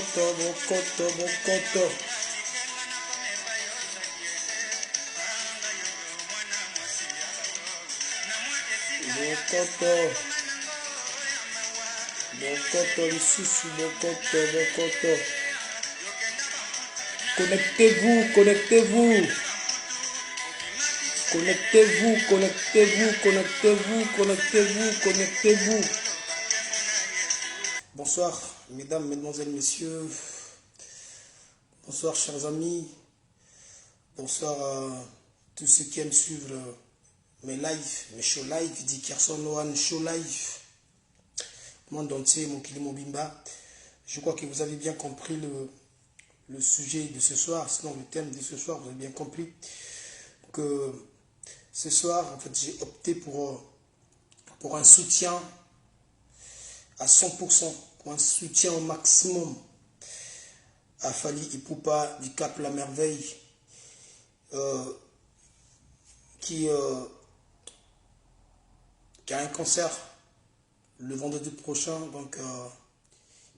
Connectez-vous, connectez-vous. Connectez-vous, connectez-vous, connectez-vous, connectez-vous, connectez-vous. Bonsoir, mesdames, mesdemoiselles, messieurs. Bonsoir, chers amis. Bonsoir à tous ceux qui aiment suivre mes lives, mes shows live, dit Kerson One Show Live. Monde entier, mon Kilimo Bimba. Je crois que vous avez bien compris le sujet de ce soir, sinon le thème de ce soir, vous avez bien compris que ce soir, en fait, j'ai opté pour un soutien à 100%, pour un soutien au maximum à Fally Ipupa du Cap La Merveille, qui a un concert le vendredi prochain, donc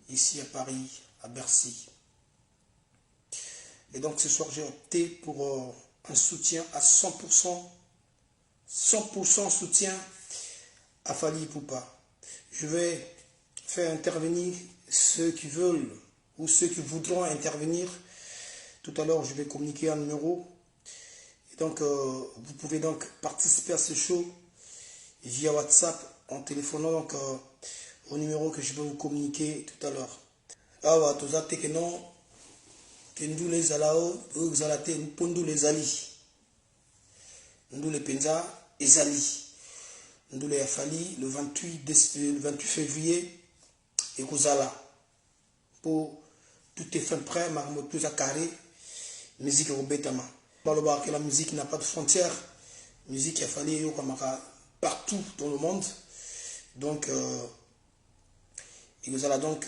ici à Paris, à Bercy. Et donc ce soir, j'ai opté pour un soutien à 100%, 100% soutien à Fally Ipupa. Je vais faire intervenir ceux qui veulent ou ceux qui voudront intervenir. Tout à l'heure, je vais communiquer un numéro. Et donc, vous pouvez donc participer à ce show via WhatsApp en téléphonant donc, au numéro que je vais vous communiquer tout à l'heure. Ah, tout ça, que non. Nous les alao, nous alate, nous pondons les ali. Nous les penza, les ali. Nous les Fally le 28 février et Kozala. Pour tout est fait prêt, marmotte plus à carré, musique au bétama. Que la musique n'a pas de frontières. Musique a fallu partout dans le monde. Donc, il y a donc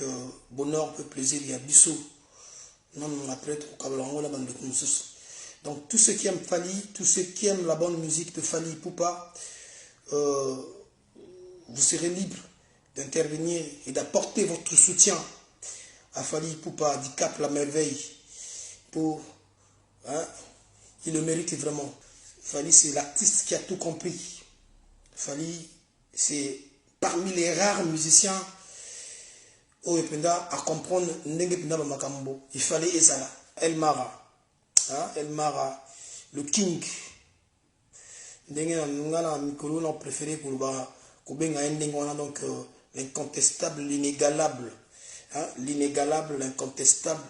bonheur, peu plaisir, il y a bissou. Non, on a prêtre au Kabalango, la bande de Kunsus. Donc, tous ceux qui aiment Fally, tous ceux qui aiment la bonne musique de Fally Ipupa, vous serez libre d'intervenir et d'apporter votre soutien à Fally Ipupa du Cap La Merveille. Pour, hein, il le mérite vraiment. Fally, c'est l'artiste qui a tout compris. Fally, c'est parmi les rares musiciens au Ependa à comprendre Makambo. Il fallait Ezala, El Mara, hein, El Mara, le King. Nous préféré pour donc l'incontestable, l'inégalable, hein, l'inégalable, l'incontestable,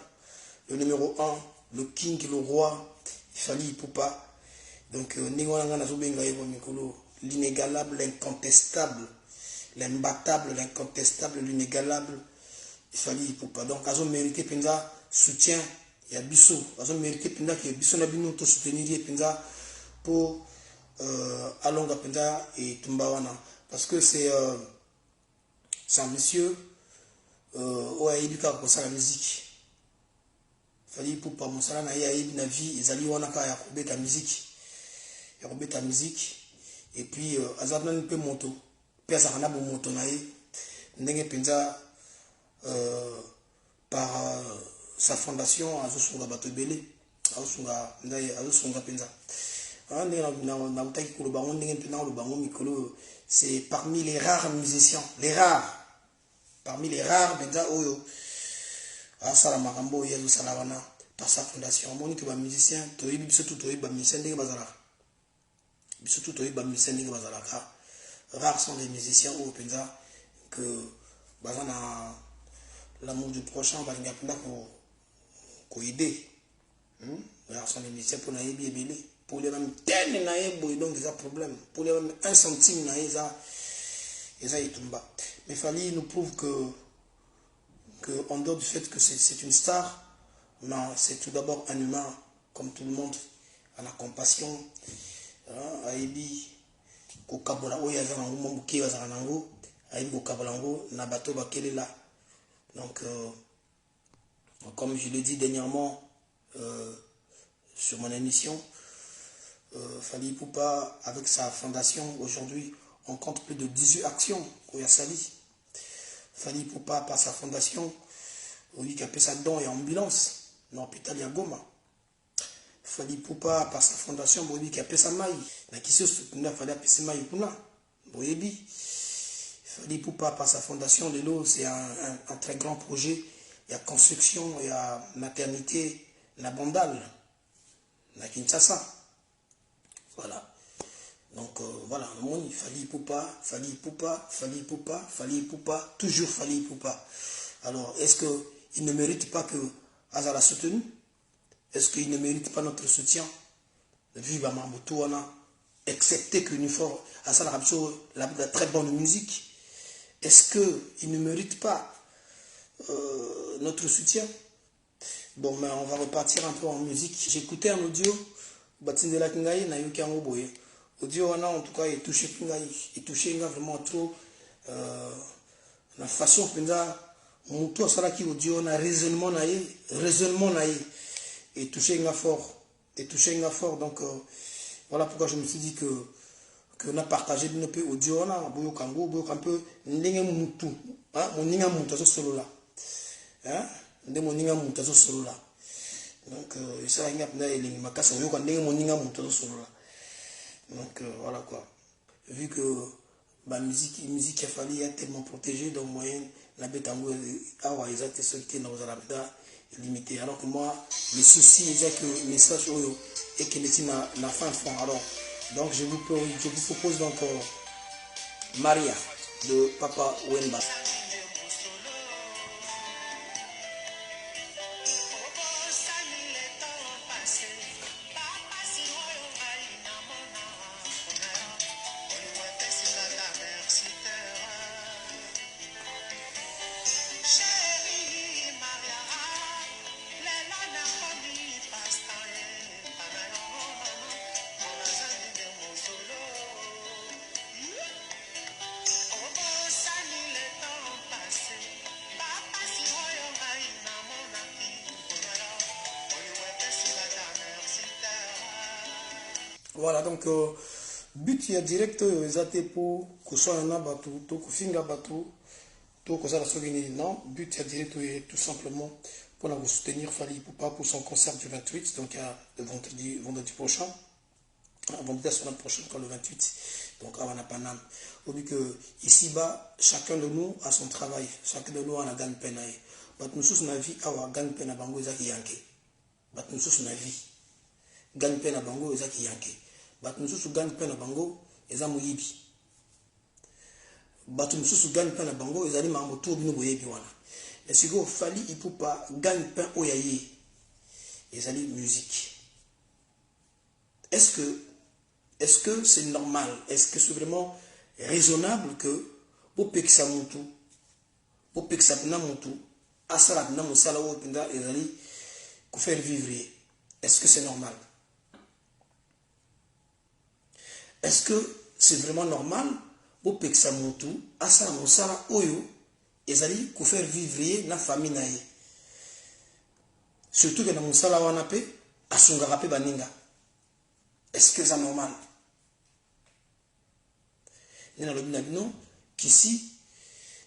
le numéro 1, le King, le roi, Fally Ipupa. Donc l'inégalable, l'incontestable, l'imbattable, l'incontestable, l'inégalable, Fally Ipupa. Donc, ils ont mérité Penza soutien, il y a Bissou. Ils ont mérité Penza que Bissou n'a pas soutenir Penza pour Alonga Penza et Tumbawana. Parce que c'est un monsieur où a éduqué pour ça la musique. Fally Ipupa, mon salaire n'a eu une vie, ils allaient wanaka ya robé ta musique. Ya robé ta musique. Et puis, Azad n'a pas moto. Puis, Azad n'a pas moto naïe. N'engé Penza. Par sa fondation à Zosunga Batobele, à Zosunga Penza. C'est parmi les rares musiciens, parmi les rares Penza Oyo, à Salamarambo, Yazo Salawana, par sa fondation. Monique va musicien, Toïbi, surtout Toïba, musicien de Bazara. Surtout Toïba, musicien de Bazara. Rares sont les musiciens au Penza que Bazana. L'amour du prochain va venir pour aider. Son émission pour naïe bien pour les mêmes tellement naïe donc des problèmes. Pour les mêmes 1 centime naïe ça et tomba. Mais Fally nous prouve que en dehors du fait que c'est une star, mais c'est tout d'abord un humain comme tout le monde, à la compassion, à Ebi, au Kabola, au Yazango, Mambuki, Yazango, à Ebi au Kabolango, Nabato Bakelela. Donc, comme je l'ai dit dernièrement sur mon émission, Fally Ipupa, avec sa fondation, aujourd'hui, on compte plus de 18 actions au Yassali. Fally Ipupa, par sa fondation, oui, qui a fait sa don et ambulance, dans l'hôpital de Goma. Fali Poupa, par sa fondation, oui, qui a fait sa maille. La question, c'est qu'il fallait appeler sa maille. Oui, Fali Poupa, par sa fondation, c'est un très grand projet. Il y a construction, il y a maternité, la Bandal, la Kinshasa. Voilà. Donc voilà, il Fali Poupa, Fali Poupa, Fali Poupa, Fali Poupa, toujours Fali Poupa. Alors, est-ce qu'il ne mérite pas que Azara soutenu? Est-ce qu'il ne mérite pas notre soutien? Vive Mamoto, excepté que nous faisons la très bonne musique. Est-ce qu'il ne mérite pas notre soutien? Bon, mais on va repartir un peu en musique. J'écoutais un audio, Batindela Kingaï, Nayuki Angoboye. Audio, en tout cas, il touchait Kingaï. Il touchait vraiment trop. La façon que Moutou Salaki audio, on a raisonnement naïe. Et touché fort. Donc, voilà pourquoi je me suis dit que on a partagé un peu audio, on a un peu Moutou. Mon ninga Moutou, ce solo là. Mon ninga Moutou, ce solo là. Donc, ça, il y a un peu de solo là. Donc, voilà quoi. Vu que la musique a fallu être tellement protégée, donc moyen la bête en haut, ils ont été sollicités dans les limité. Alors que moi, le souci, c'est que le message est qu'il est la fin fond. Alors, donc je vous propose donc Maria de Papa Wemba. Voilà, donc, but il y a direct, pour que soit un abatou, to kufinga batou, to que ça la souvenir. Non, but il y a direct, tout simplement, pour la soutenir Fali Poupa pour son concert du 28, donc le vendredi prochain, vendredi la semaine prochaine, quand le 28, donc à Wanapanam. Au but que ici-bas, chacun de nous a son travail, chacun de nous a la gagne peine. Bat nous sous na vie, awa gagne peine à bango ezaki yanke. Bat nous sous na vie, gagne peine à bango ezaki yanke. Bat nous sous gagne peine à bango eza moyibi. Bat nous sous gagne peine à bango ezali mambo tout bino boyebi wana. Mais si go Fali Poupa gagne peine oyaye ezali musique. Est-ce que c'est normal? Est-ce que c'est vraiment raisonnable que pour peksa mutu, pour peksa pina mutu, asala pina musala ou pinda ezali pour faire vivre? Est-ce que c'est normal? Est-ce que c'est vraiment normal pour peksa mutu, asala musala oyo ezali pour faire vivre na famille naye? Surtout que na musala wana pe asungaka pe baninga. Est-ce que c'est normal? Non, qu'ici,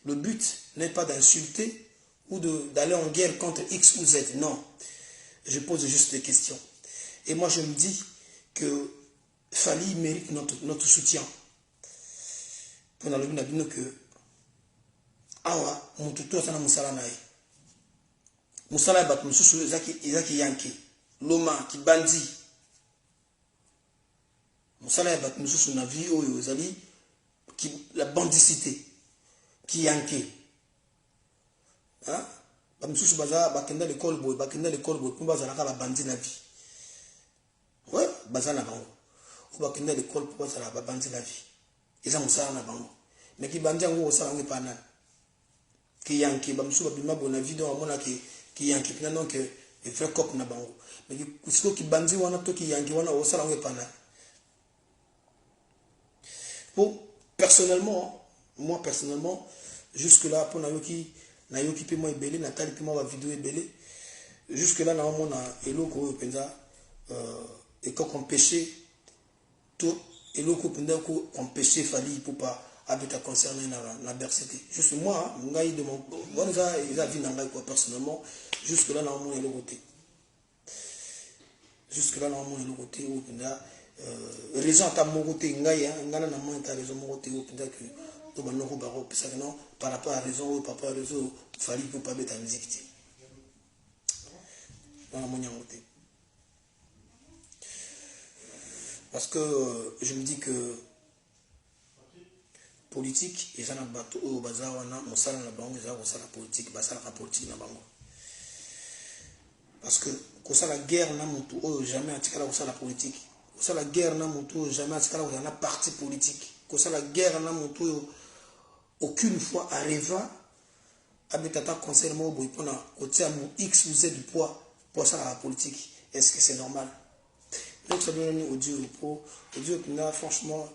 le but n'est pas d'insulter ou d'aller en guerre contre X ou Z. Non. Je pose juste des questions. Et moi, je me dis que Fali mérite notre soutien. Pour nous dire que Awa, mon tuto, c'est un musala naï. Musala bat mususu ezaki yanki. Loma qui bandit. Musala bat mususu na vie oyo ezali la bandicité qui yanke. Hein? Ba mususu baza bakenda l'école boy pour baza la bandi na vie. Ouais, baza na bango. Ou bakenda l'école pour baza la bandi na vie. Eza musala na bango. Mais qui bandi ngo osala ngo pa na. Qui yanke ba mususu ba bima bona vie donc amona ki yanke pina donc e fait cop na bango. Mais qui bandi wana to ki yanke wana osala ngo pa na. Moi personnellement, jusque-là, pour Nayoki peut moi ébélé, Nathalie peut moi vidéo ébélé, jusque-là, on a eloko penza, et quand on pêchait, tout, eloko penza qu'on pêchait Fali Poupa, habite concerné la bercité. Juste moi, ngai de mon bon ça ils a vu ngai quoi personnellement jusque là dans mon côté. Jusque là dans mon côté où là raison à mon côté ngai ngana na moi ta raison mon côté où peut-être que to ba no ko ba ko pesa non par rapport à raison ou par rapport à raison fallait pour pas mettre en musique. Dans mon côté. Parce que je me dis que politique et ça n'a pas tout au bazar on a mon salaire na bango ça la politique bah ça la politique na bango parce que ça la guerre na mutu oh jamais atikala ça la politique ça la guerre na mutu jamais atikala on a parti politique ça la guerre na mutu aucune fois arriva habitata conseil mo boy pona otia mu x ou z du poids pour ça la politique est-ce que c'est normal donc ça donne audio pour audio là franchement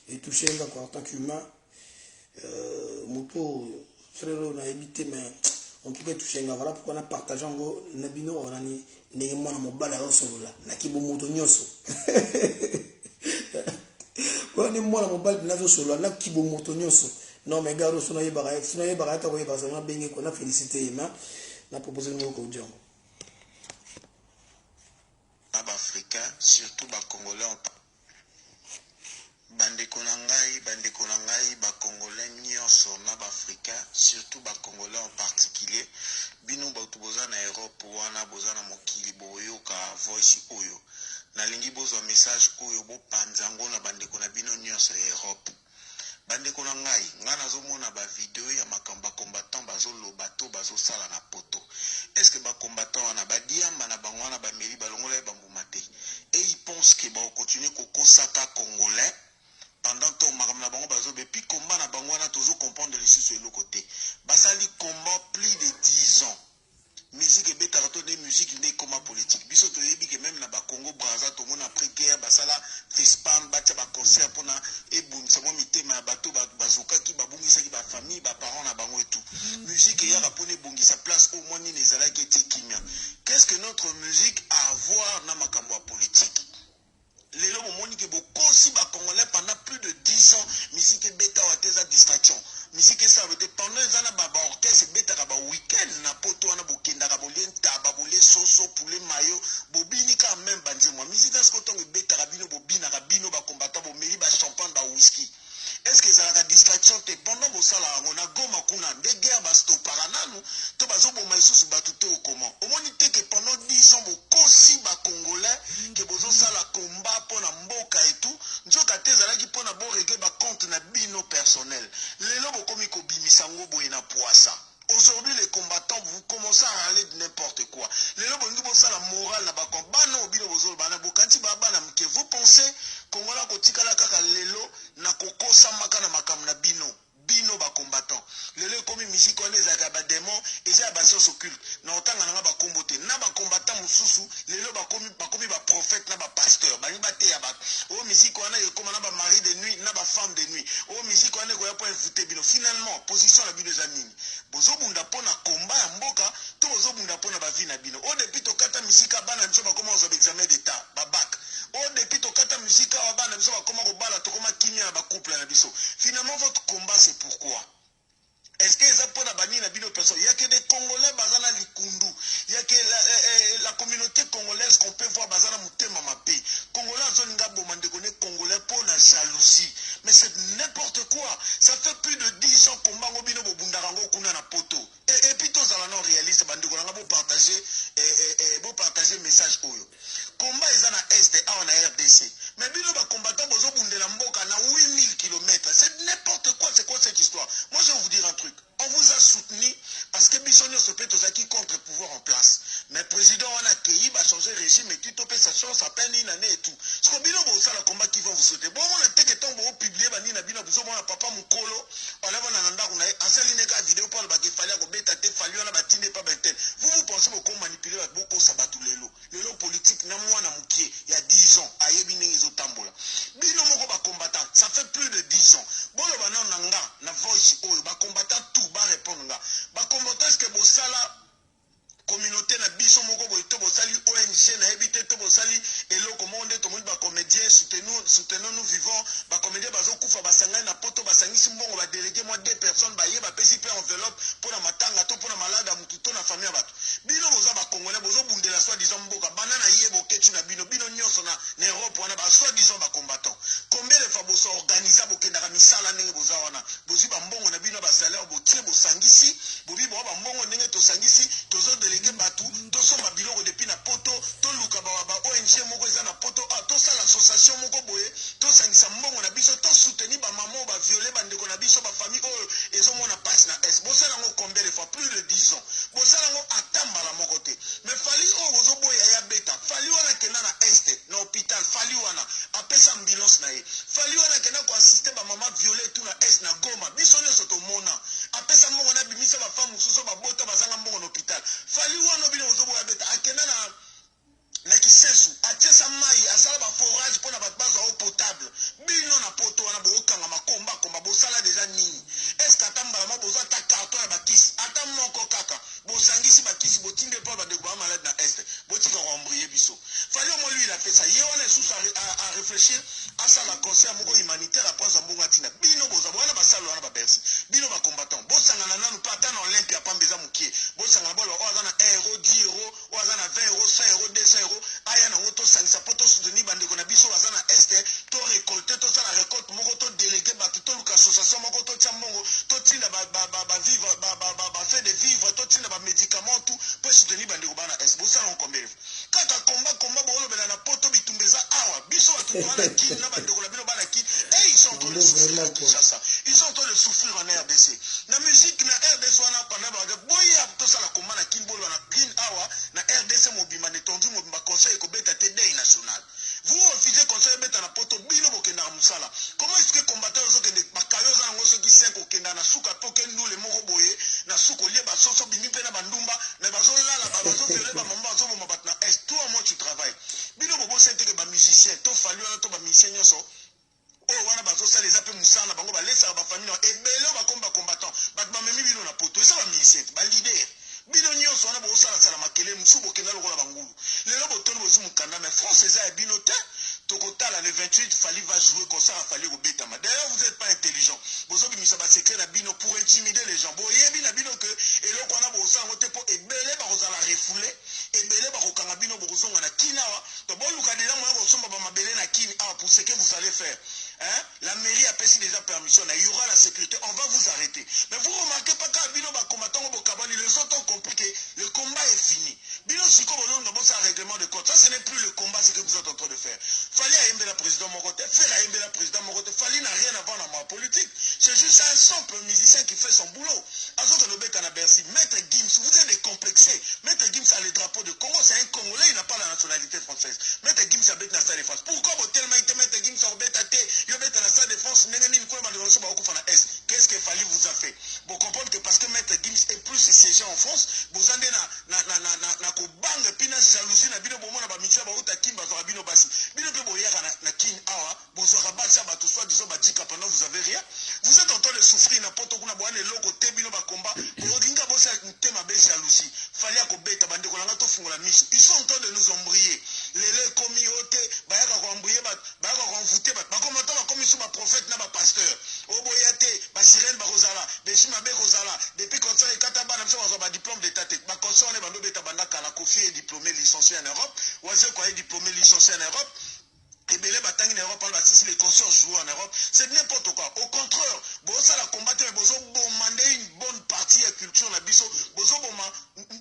et touché en tant qu'humain moto frère on a évité mais on peut toucher voilà pourquoi on a partagé en gros nabino on a ni moi na mobile à solo là na kibo moto nyoso on est moi na mobile na solo na kibo moto nyoso non mais gars on a yeba ta ko yeba ça na bengi ko na féliciter na proposer nous ko djong aba africain surtout ba congolais bandeko na ngai ba congolais nyonso na ba africain surtout ba congolais en particulier bino bautu boza na Europe wana boza na mokili boyoka voice oyo nalingi bozwa message oyo bopanzango na bandeko na bino nyonso ya Europe bandeko na ngai nazomona ba video ya makamba combattant bazoloba to bazosala na poto est-ce que ba combattant wana badiamba na bango wana bameli balongola bambuma te et ils pensent que ba continuer kokosaka congolais pendant que makamna bango bazobe puis combat na bango wana toujours comprendre de l'issue sur le côté basali combat plus de 10 ans musique beta rato de musique n'est comme politique biso to yebi que même na ba Congo Brazza to mona après guerre basala fespam batia ba concert pona e bunisa mo mitema bato bazuka ki babungisa ki ba famille ba parents na bango et tout musique ya rapone bungisa place au moins ni nezala ki tikimia qu'est-ce que notre musique a à voir na makambo politique les lots moni que beaucoup si ba congolais pendant plus de 10 ans musique beta wa teza distraction musique ça veut dépendre zana baba orchestre beta ka ba week-end na poto wana bokenda ka bolenta ba bolé soso poulet mayo bobini ka même bandi moi musique est-ce que tongo beta ka bino bobina ka bino ba combattant bo meli ba champagne ba whisky est-ce que ça la distraction te pendant bo sala on a goma kuna de guerre ba stop parananu to bazo bo maisusu batuto comment au moins te que pendant 10 ans beaucoup si ba congolais que bozo sala combat pour na mboka et tout njoka te zalaki pour na bo régler ba compte na bino personnel lelo bo komi ko bimisango boye na poisa. Aujourd'hui, les combattants, vous commencez à aller de n'importe quoi. Les gens vont ça la morale là bas vous pensez Congola kotikala kaka lelo na kokosa makana makam na bino ba combattant. Lelo komi musique on les a ba démon et ça ba science occulte. Na otanga na ba kombote na ba combattant mususu lelo ba komi ba prophète na ba pasteur. Ba ni ba te ya ba. O musique on a comme na ba mari de nuit na ba femme de nuit. O musique on a ko ya pour inviter bino. Finalement, position la bino zamini. Bozo bunda pona combat ya mboka, to bozo bunda pona ba vie na bino. O depuis to kata musique bana nso ba comment on examen d'état, ba bac. O depuis to kata musique bana nso ba comment ko bala to comment kimia ba couple na biso. Finalement votre combat c'est pourquoi? Est-ce que ça pour la banni na bino personne? Il y a que des Congolais bazana likundu. Il y a que la communauté congolaise qu'on peut voir bazana mutema mape. Congolais zone ngabo mandekone Congolais pour la jalousie. Mais c'est n'importe quoi. Ça fait plus de 10 ans qu'on m'a ngobino bobundarango kuna na poto. Et puis tous à la non réaliste bandekona ngabo partager message oyo. Combat ezana est et en RDC. Mais bino ba combattant bozo bundela mboka na 8000 km. C'est n'importe quoi, c'est quoi cette histoire? Moi je vais vous dire un truc. On vous a soutenu parce que Bissonio se peut aux contre-pouvoir en place. Mais le président on a accueilli, va changer régime et tout sa chance à peine une année et tout. Ce que bino bosa le combat qui vont vous souhaiter. Bon on a teke temps pour publier bani na bino bozo mona papa mukolo. On a vona nanda kuna anseli neka vidéo pour le baki fallait ko beta te fallu na batine pas beten. Vous pensez beaucoup manipuler beaucoup sabatu lelo. Lelo politique na mwana mukie il y a 10 ans ayebi ningizo tambola. Bino moko ba combattant, ça fait plus de 10 ans. Bon le bana nanga na voice oyo ba combattant tout ba répondre nga. Ba combattant est-ce que bosala communauté na biso moko boy to bosali ONG na ebité to bosali eloko monde to monde comédiens, soutenons-nous vivants, comédiens bazo kufa basanga na poto basangi simbongo ba délégué moi 2 personnes ba yeba pesi pe enveloppe pour la matanga to pour la malade mututo na famille bato. Bino boza ba congolais bozo bundela soi disant mboka banana yebo ketu na bino nyonso na Europe wana ba soi disant ba combattant. Combien de fois bozo organiser bokenda ka misala ndenge boza wana. Bozi ba mbongo na bino ba salaire botie bosangisi, bobi bo ba mbongo ndenge to sangisi, tozo délégué batu, to somba biloko depuis na poto, to luka ba ONG moko eza na poto, to sala association moko boye, to sangisa mbongo na biso, to soutenir ba maman ba violer ba ndeko na biso ba famille oyo ezomona passe na est. Bosala ngo combien de fois plus de 10 ans. Bosala ngo atamba la moko te. Mais fali o bozo boya ya beta, fali wana kena na est, na hôpital, fali wana apesa ambulance na ye. Fali wana kena ko assister ba maman violer tout na est na Goma. Biso ne soto mona. Apesa mbongo na bimisa ba femme mususu ba bota bazanga mbongo na hôpital. Fali wana bino bozo boya beta akena na kisesu atiesa mai asala ba forage pour na ba base eau potable bino na poto wana bokanga makomba komba bosala déjà nini est-ce atamba ma boza ta carton ya bakisi ata moko kaka bosangisi bakisi botinde pa ba de ba malade na est botika rembrier biso fallait au moins lui il a fait ça ye wana sous à réfléchir à ça la conseil moko humanitaire après ça mbonga tina bino boza wana basalo wana ba bersi bino ba combattant bosanga na nanu pata na Olympia pambeza mukie bosanga bolo ozana 1 euro 10 euro ozana 20 euro 100 euro 200 euro aya na ngoto sangisa poto soutenir bandeko na biso bazana este to récolter to sala récolte moko to déléguer batu to luka association moko to tiamongo to tinda ba vivre ba fait de vivre to tinda ba médicaments tout pour soutenir bandeko bana est bosala on combien kaka combat bolo bela na poto bitumbeza awa biso batu bana ki na bandeko na bino bana ki et ils sont en train de souffrir tout ça ils sont en train de souffrir en RDC na musique na RDC wana pendant ba boya to sala combat na kinbolo na kin awa na RDC mobimba netondu mobimba conseil kobeta te dei national vous refusez conseil beta na poto bino bokenda musala comment est-ce que combattant zo kende bakayo za ngo so ki 5 okenda na suka toke ndule moko boye na suko lie ba soso bimi pe na bandumba mais bazo lala ba bazo fere ba mamba zo mo batna est toi moi tu travailles bino bobo sente que ba musicien to falu na to ba musicien nyoso oh wana bazo sala les appels musana bango ba lesa ba famille et belo ba combattant ba memi bino na poto ça ba musicien ba leader bino nyonso wana bosala sala makele musu bokenda lokola bangulu lelo botono bosi mukanda mais France eza ya bino te tokotala le 28 fali va jouer concert à fali robetama d'ailleurs vous êtes pas intelligent bozo bimisa ba secret na bino pour intimider les gens boyebi na bino que eloko wana bosala ngote po ebele ba kozala refoulé ebele ba kokanga bino bozonga na kinawa to boluka déjà moya bosomba ba mabele na kini ah pour ce que vous allez faire hein la mairie a payé déjà permission il y aura la sécurité on va vous arrêter mais vous remarquez pas que bino ba combattant bokabani les autres ont compris que le combat est fini bino siko bolon na bossa règlement de compte ça ce n'est plus le combat ce que vous êtes en train de faire fallait aimer la président Mokote faire aimer la président Mokote fallait n'a rien à voir dans ma politique c'est juste un simple musicien qui fait son boulot azot le bête à Bercy maître Gims vous êtes décomplexé maître Gims a le drapeau de Congo c'est un Congolais il n'a pas la nationalité française maître Gims a bête dans sa défense pourquoi tellement été maître Gims a bête à té yo bête dans sa défense n'engani quoi ma défense ba okufana est qu'est-ce que fallait vous a fait pour comprendre que parce que maître Gims est plus siégé en France vous andez na ko banga pina jalousie na bino bomona ba mitya ba uta kimba zo bino basi bino pe boyaka na kin awa bozo rabatsa ba tout soit disons ba dika pendant vous avez rien vous êtes en train de souffrir na poto kuna boane loko te bino ba combat bokinga bosa tema be jalousie fallait ko beta bande ko langa to fungola miso ils sont en train de nous embrier les communautés ba yaka ko embrier ba yaka ko envoûter ba commentateur ba comme sur ba prophète na ba pasteur o boyate ba sirène ba rozala de shima be rozala depuis comme ça et kataba na so ba diplôme d'état ba conscience ne bando beta banda kala kofi est diplômé licencié en Europe ou est quoi est diplômé licencié en Europe et belé batangi en Europe on si les consorts jouent en Europe c'est n'importe quoi au contraire bosa la combattre mais bozo demander une bonne partie de culture na biso bozo boma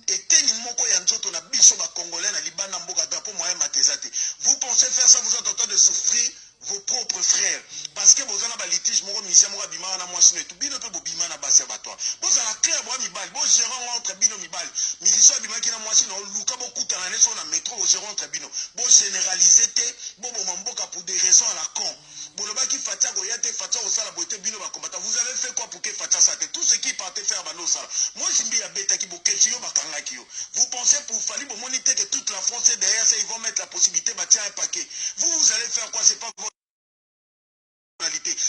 eteni moko ya nzoto na biso ba congolais na libana mboka drapeau moyen matezate vous pensez faire ça vous êtes en train de souffrir vos propres frères parce que vous avez un litige moko mission moko bima na moi sino tout bino pe bobima na base ba toi vous avez clair bo mibal bo gérant entre bino mibal mission bima ki na moi sino luka bo kutana ne so na métro bo gérant entre bino bo généraliser te bo mamboka pour des raisons à la con bo loba ki fatia go yate fatia au sala boite bino ba combattant vous avez fait quoi pour que fatia ça tout ce qui partait faire ba no sala moi simbi ya beta ki bo kechi yo bakanga ki yo vous pensez pour fali bo moniter que toute la France est derrière ça ils vont mettre la possibilité ba tiens un paquet vous allez faire quoi c'est pas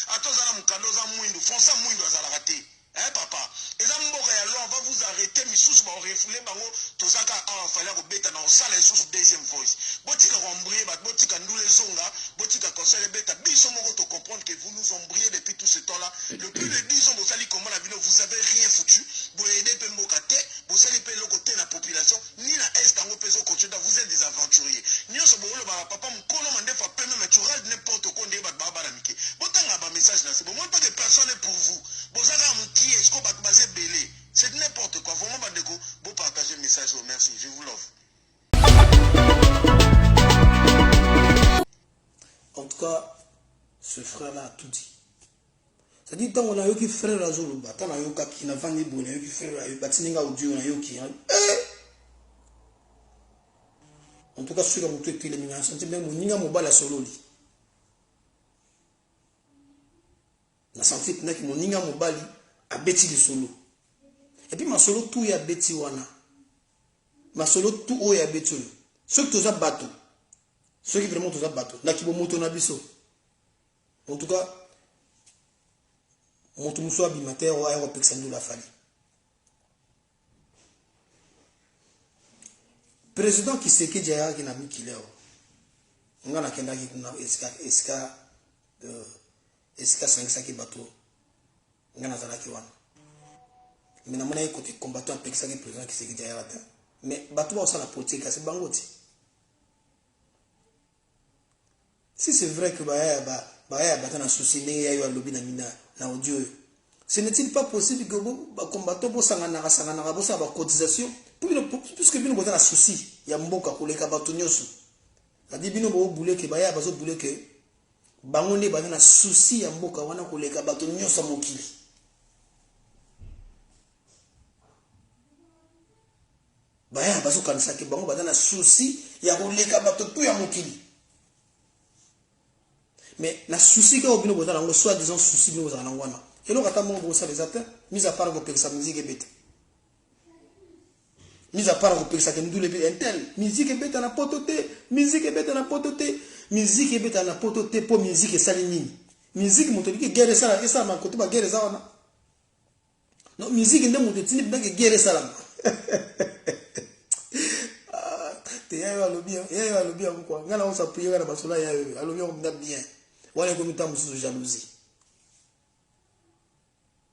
atozana mukando za mwindu fonsa mwindu azala raté hein papa et ça mboka ya on va vous arrêter lisusu ba refoulé bango tozaka fallait ko beta na osala lisusu deuxième voice botika ko embryer ba botika ndule zonga botika conseil beta biso moko to comprendre que vous nous embrayez depuis tout ce temps là le plus de 10 ans vous allez comment la ville vous avez rien foutu vous aidez pe mbokate vous allez pe le côté la population ni la est tango peso continuer vous êtes des aventuriers nyonso bolo ba papa mkono mande fa pe même tu rades n'importe quoi ndé ba baba na mike botanga ba message là c'est bon moi pas que personne est pour vous bozaka mki est-ce qu'on va baser belé c'est n'importe quoi vraiment bandeko vous partagez le message merci je vous love. En tout cas, ce frère-là a tout dit. C'est-à-dire, tant on a eu qui frère à Zoluba, tant on a eu qui n'a pas ni bon, on a eu qui frère à eu Batininga audio, on a eu qui. En tout cas, celui qui a montré que les migrants sont même au Ninga Mobile à Sololi. La santé, c'est que mon Ninga Mobile a bêti de solo. Et puis, ma solo tout y a bêti wana. Ma solo tout y a bêti. Ceux qui ont bateau. Ceux qui vraiment ont bateau. N'a qui vont monter en abisso. En tout cas, mon tout mousso abimateur ou aéropec sandou la fali. Président qui sait que Jaya qui n'a mis qu'il est. On a kenda qui kuna eska 5 qui bateau. On a zala qui wan. Mais na mona côté combattant avec ça qui président qui sait que Jaya là. Mais bateau va la politique c'est bangoti. Si c'est vrai que Baya batana souci ne ya yo lobby na mina na audio. Ce n'est-il pas possible que vous combattez pour sangana pour sa cotisation puisque bino bota na souci ya mboka koleka bato nyoso. La dit bino bo boulé que Baya bazo boulé que bango ne batana souci ya mboka wana koleka bato nyoso mokili. Baya bazo kanisa ke bango batana souci ya koleka bato tout ya mokili. Mais la souci que vous avez besoin soit disons souci que vous avez besoin et là quand vous avez les atteints mis à part vos personnes musique et bête mis à part vos personnes que nous les intel musique et bête na pototé musique et bête na pototé musique et bête na pototé pour musique et salimini musique monte que guerre ça et ça ma côté ba guerre ça na non musique ndé monte tini bien que guerre ça là te ya lo bien quoi ngala on s'appuyer na basola ya lo bien on bien wale comme temps sous jalousie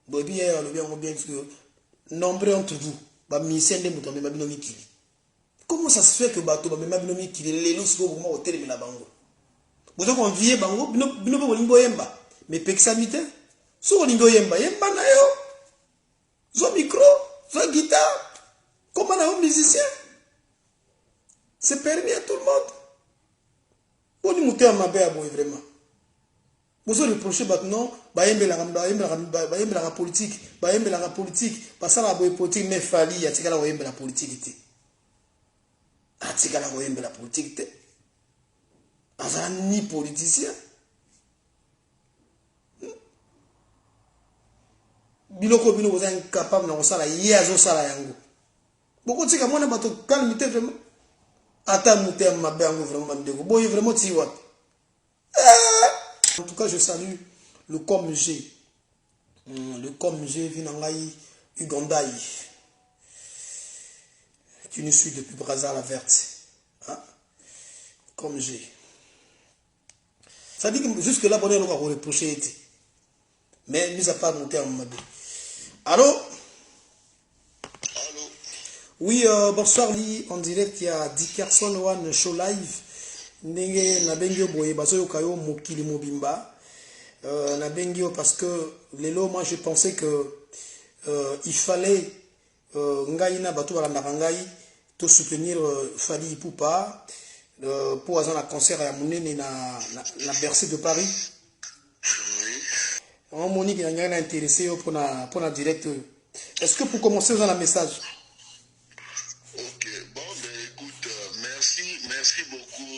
bobi ya lo bien que nombreux entre vous ba misien de mutombe ba binomi kili comment ça se fait que bato ba mema binomi kili lelo siko ko mo hotel la bango bozo ko vie bango bino bo limbo yemba mais pexamite so limbo yemba na yo zo micro zo guitare comme un musicien c'est permis à tout le monde on y muté ma bé boy vraiment. Vous avez reproché maintenant, la politique, parce que la politique n'est pas liée à la politique. La politique, ni politicien. Biloko bino vous êtes incapable de faire yazo sala yango. Beaucoup de gens ont calme vraiment. Attends, muté ma bé vraiment ndeko. Boy vraiment tiwa. En tout cas, je salue le COMG. Le COMG Vinangai Ugandaï. Qui nous suit depuis Brazza la Verte. Hein? COMG. Ça dit que jusque-là, on va reprocher. Mais mis à part mon terme. Allô? Allô? Oui, bonsoir, en direct, il y a Dickerson One Show Live. Nenge na bengio boye bazo yokayo mokili mobimba na bengio parce que lelo moi je pensais que il fallait ngaina bato balanda ngai to soutenir Fally Ipupa pour avoir un concert à monene na Bercy de Paris. Oui. On monique na ngai na intéressé pour na direct. Est-ce que pour commencer vous avez un message? OK, bon ben écoute merci beaucoup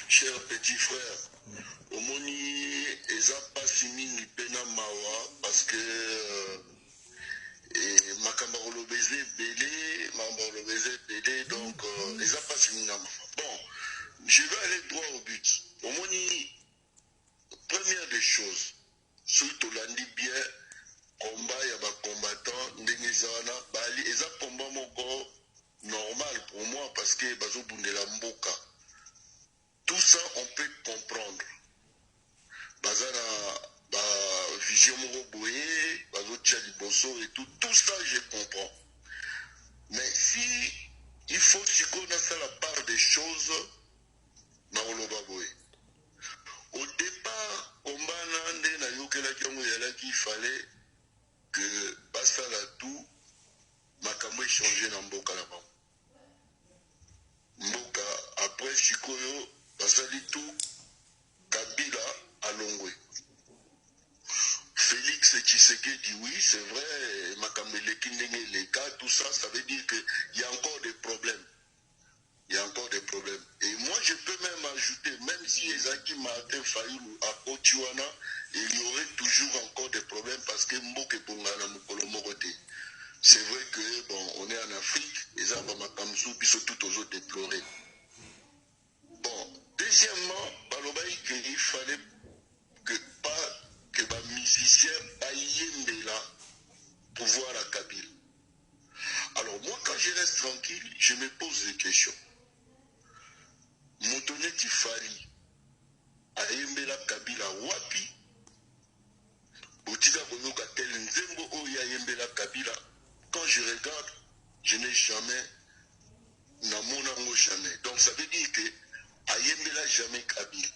cher petit frère. Omoni eza pasi mingi pena mawa parce que makamba kolobeze belé donc eza pasi mingi. Bon, je vais aller droit au but. Omoni première des choses, surtout l'andi bien combat ya ba combattant ndenge ezana bali eza combat moko normal pour moi parce que bazo bundela mboka. Tout ça on peut comprendre. Bazana ba vision moko boye, bazo tia liboso et tout ça je comprends. Mais si il faut qu'on a ça la part des choses na oloba boye. Au départ, combat nande na yokela kiango yalaki il fallait que basala tout makambo échanger na mboka na bango. Mboka après sikoyo basali tout Kabila alongwe. Félix Tshisekedi, oui, c'est vrai, makambo lekindenge les cas, tout ça, ça veut dire qu'il y a encore des problèmes. Il y a encore des problèmes. Et moi, je peux même ajouter, même si Ezaki Martin Fayulu à Kotiwana, il y aurait toujours encore des problèmes parce que Mboke Bongana Mukolo Morote. C'est vrai que, bon, on est en Afrique, et ça va Makamsou, puis surtout aux autres déplorer. Bon, deuxièmement, il fallait que pas que les musiciens aillent là pour voir la Kabyle. Alors moi, quand je reste tranquille, je me pose des questions. Motoné Tifali aillent la Kabyle à Wapi, Botika Boyoka tel Nzembo Oya la Kabyle. Quand je regarde, je n'ai jamais, n'amonango jamais. Donc ça veut dire que Ayembela jamais Kabyle.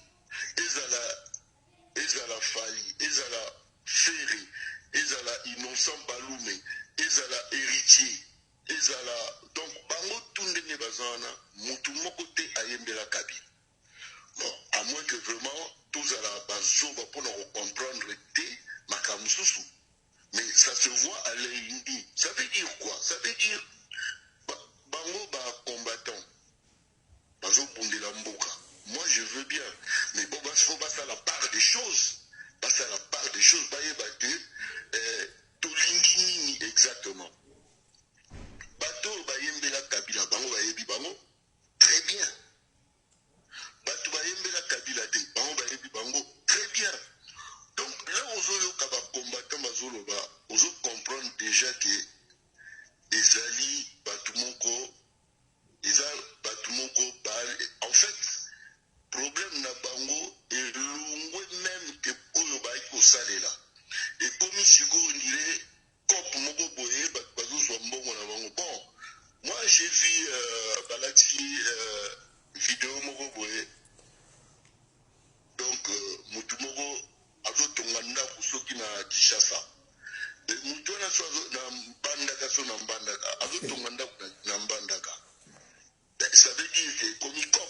Ezala Fali, Ezala Ferry, Ezala Innocent Balume, Ezala Héritier, Ezala. Donc, Bango Tundene Bazana, Moutoumoko te Ayembela Kabyle. Bon, à moins que vraiment, tous à la base, pour nous comprendre, Makamususu. Mais ça se voit à l'œil. Ça veut dire quoi? Ça veut dire, Bango ba combattant, Bazo Pondela Mboka. Moi, je veux bien. Mais bon, il faut passer à la part des choses. Passer à la part des choses. Tolingini, exactement. Bato, Bayembela Kabila, Bango, Bayebi, Bango. Très bien. Bato, Bayembela Kabila, Bango, Bayebi, Bango. Très bien. Donc, là, on combattant, on comprendre déjà que Ezali, Batumoko, en fait, problème na bango et l'ongwe même que oyo baiko salela et comme si on dirait comme moko boye bazo zo mbongo na bango. Bon, moi j'ai vu balati vidéo moko boye, donc mutu moko azo tonganda kusoki na Kinshasa et mutu na so na mbandaka so na mbandaka azo tonganda na mbandaka. Ça veut dire que comme il cop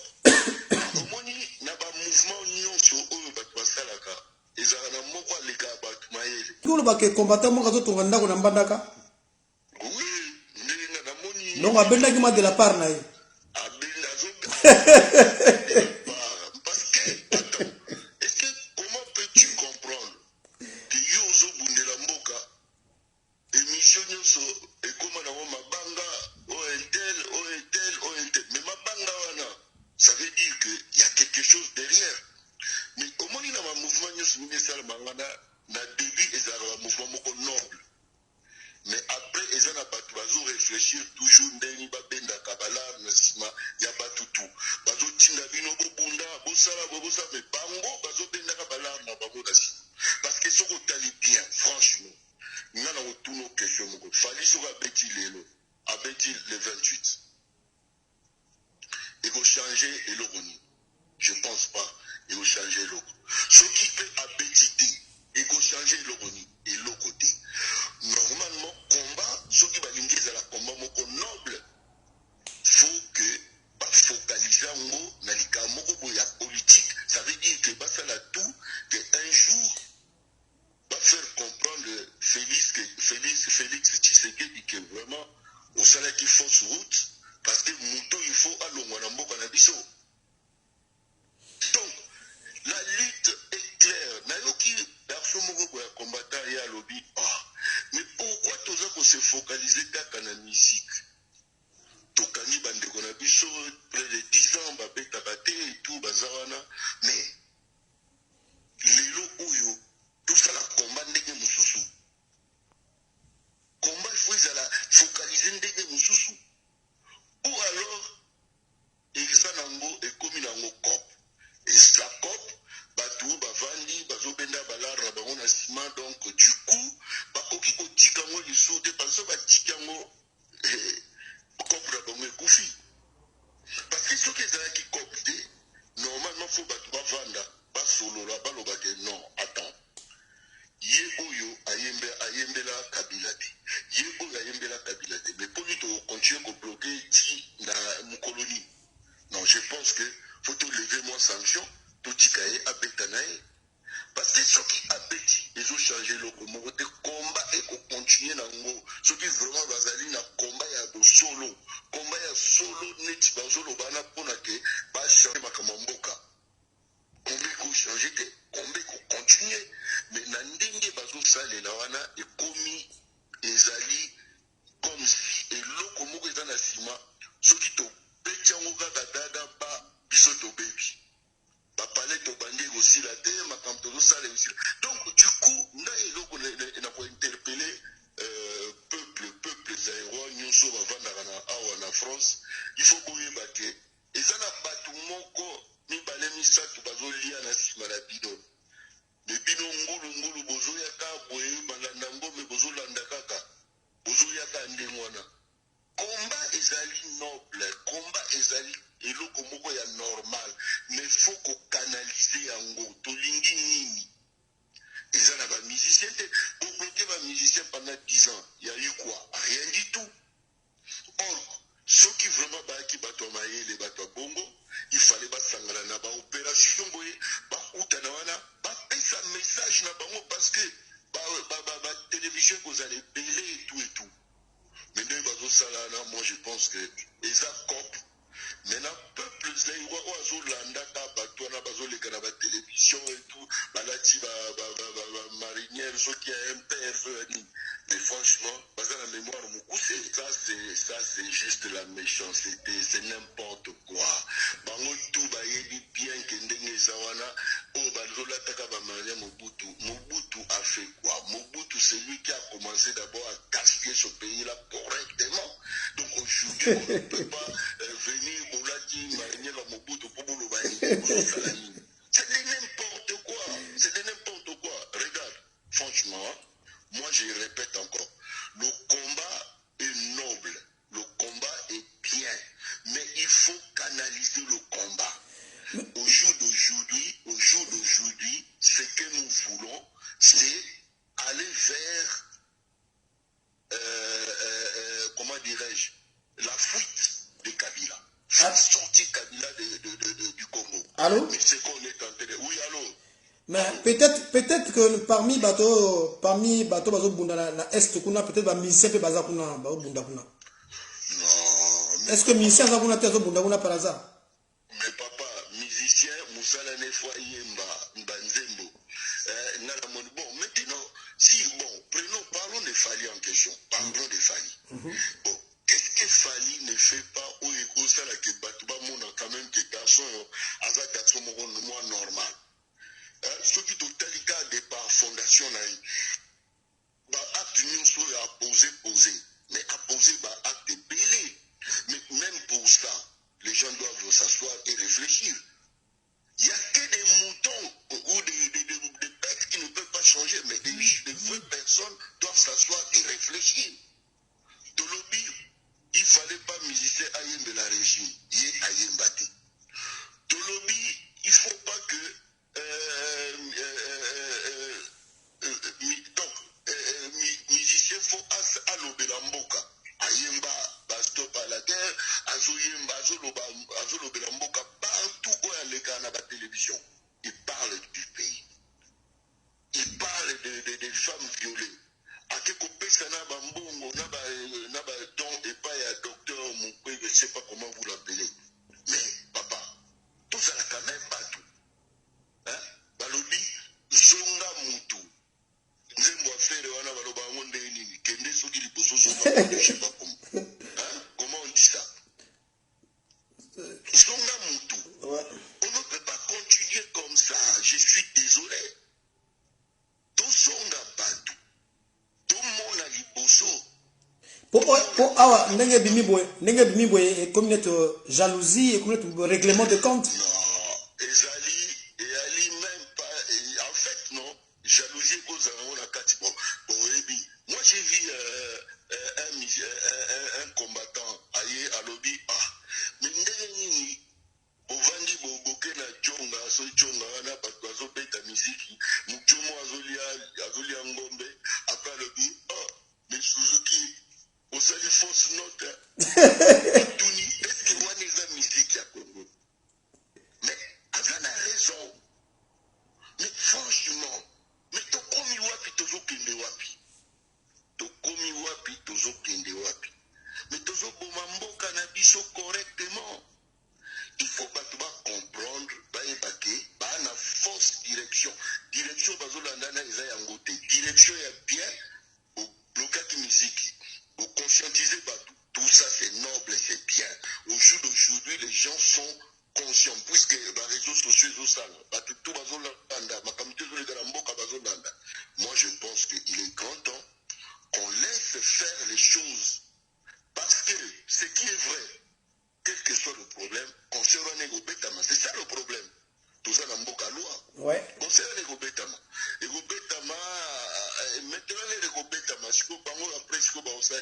omoni na ba mouvement nyonso oyo bato basalaka ezala na moko aleka bato mayele kolo bake combattant mo kazo tonga ndako na mbandaka. Oui, ndenge na moni non abendaki ma de la part na ye abenda zo parce que attends, est-ce que comment peux-tu comprendre que yo zo bundela mboka émission nyonso ekoma na mabanga oentel mais mabanga wana ça veut dire qu'il y a quelque chose derrière. Mais comment il y a un mouvement na début ils ont un mouvement moko noble. Mais après ils ont pas bazo réfléchir toujours ndeni ba benda kabala na sima ya batutu. Bazo tinda bino bobunda bosala bobosa mais bango bazo benda kabala na bango na sima. Parce que ce qu'on tali bien franchement. Nana otuno question moko. Fali soka beti lelo. Abeti le 28. Il faut changer et l'oroni. Je ne pense pas. Il faut changer l'oroni. Ce qui fait abétité, il faut changer l'oroni et l'autre côté. Normalement, combat, ceux qui va à la combat noble, il faut que focaliser dans les politique. Ça veut dire que ça la tout, qu'un jour, va faire comprendre Félix Tshisekedi que vraiment, au salaire qui fausse route, parce que Mouto, il faut aller au Mboka na biso. Donc, la lutte est claire. Nayoki, garçon moko ya combattant et à lobby. Mais pourquoi tous qu'on se focaliser dans la musique? Tokani bandeko na biso près de 10 ans, babeta bate et tout, bazawana. Mais, lelo oyo, tout ça la combat ndenge mususu. faut bavanda basolola baloba ke non attends ye oyo ayembela kabila te ye oyo ayembela kabila te mais pour lui to continuer ko bloquer ti na mukolonie non je pense que faut te lever moins sanction to tikaye abetanaye parce que ceux qui abeti ils ont changé le combat et qu'on continue nango ceux qui vraiment bazali na combat ya solo combat ya solo neti bazolo bana pona ke ba changer makamamboka combat ko changer te combat ko continuer mais na ndenge bazo salela wana ekomi ezali comme si eloko moko eza na sima soki tobeti yango kaka dada ba biso tobebi bapale tobandi ekosila te makambo tozosala ekosila donc du coup nga eloko na kointerpele peuple zaerois nyonso bavandaka na awa na France il faut boyeba ke eza na bato moko mibale misato bazolia na nsima na bino me bino ngulungulu bozoyaka boye balanda ngome bozolanda kaka bozoyaka ndenge wana combat ezali noble combat ezali eloko moko ya normal mais faut ko canaliser yango tolingi nini eza na ba musicien te bloquer ba musicien pendant 10 ans il y a eu quoi rien du tout or ceux qui vraiment baki bato mayele bato bongo il fallait basangana na ba opération boye ba utana wana ba pesa message na bango parce que ba télévision vous allez belé et tout maintenant bazo salana moi je pense que eza cop maintenant peuple zaïrois oazolanda ka bato na bazoleka na ba télévision et tout balati ba marinière ceux qui a un père mais franchement baza na mémoire mokuse ça c'est juste la méchanceté c'est n'importe quoi bango tout bayebi bien que ndenge eza wana o bazolataka ba marinière Mobutu a fait quoi Mobutu c'est lui qui a commencé d'abord à gaspiller ce pays là correctement donc aujourd'hui on ne peut pas venir c'est de n'importe quoi. C'est de n'importe quoi. Regarde, franchement, moi je répète encore, le combat est noble, le combat est bien, mais il faut canaliser le combat. Au jour d'aujourd'hui, ce que nous voulons, c'est aller vers, comment dirais-je, la fuite de Kabila. Sortir Kabila du Congo. Allô? Mais c'est qu'on est en train de... Oui, allô? Mais peut-être que parmi bateau bazo bunda na est kuna peut-être ba musicien pe baza kuna ba bunda kuna. Non. Est-ce que musicien za kuna tezo bunda kuna par hasard? Mais papa, musicien Moussala ne fois yemba Mbanzembo. Bon, maintenant, si bon, parlons de Fali en question. Parlons de Fali. Bon. Qu'est-ce que Fali ne fait pas au égo ça là que Batouba mon quand même que garçon aza garçon moi normal. Ce qui total cas de par fondation là, bah acte nous a posé, mais à poser bah acte belé. Mais même pour ça, les gens doivent s'asseoir et réfléchir. Il n'y a que des moutons ou des bêtes qui ne peuvent pas changer, mais des vraies personnes doivent s'asseoir et réfléchir. De lobby, il ne fallait pas musicien Ayem de la régie, Yé Ayem Bate. De lobby, il ne faut pas que musicien faut Alobelamboka. Ayemba, Bastop à la guerre, Azoyemba, Azolobelamboka, partout où il y a la télévision. Il parle du pays. Il parle des femmes violées. À quel côté ça n'a pas bon, n'a pas don et pas un docteur, mon père, je ne sais pas comment vous l'appelez. Mais papa, tout ça n'a quand même pas tout. Hein? Balobi, Zonga Moutou. Nzembo affaire wana baloba ngonde nini kende soki liposo zonga je sais pas comment. Hein? Comment on dit ça? Zonga Moutou. Ouais. On ne peut pas continuer comme ça. Je suis désolé. Tout zonga Batou. Tout le monde a liposo. Pour awa ndenge bimi boye comme net jalousie et comme net règlement de compte. Non, Ezali même pas. En fait, non. Jalousie cause un catibon. Moi j'ai vu un combattant aïe à lobby. Ah, mais ndenge nini ovandi boboke na jonga so jonga wana bato azobeta miziki mujomo azolia ngombe après alobi oh mais Suzuki osali fausse note tuni est-ce que wana eza miziki ya Congo mais aza na raison mais franchement mais tokomi wapi tozokende wapi mais tozoboma mboka na biso correctement. Il faut pas comprendre, na fausse direction. Direction bazolandana eza yango te. Direction ya bien, au bloquer musique, au conscientiser tout ça c'est noble, c'est bien. Au jour d'aujourd'hui, les gens sont conscients puisque les réseaux sociaux tout bazolanda, makamite zoleka mboka bazolanda. Moi je pense qu'il est grand temps qu'on laisse faire les choses parce que ce qui est vrai, quel que soit le problème, concernant les Betama, c'est ça le problème. Tout ça dans Mboka loi. Ouais. Concernant les Betama. Les Betama, maintenant les Betama, je peux pas après, je peux pas aussi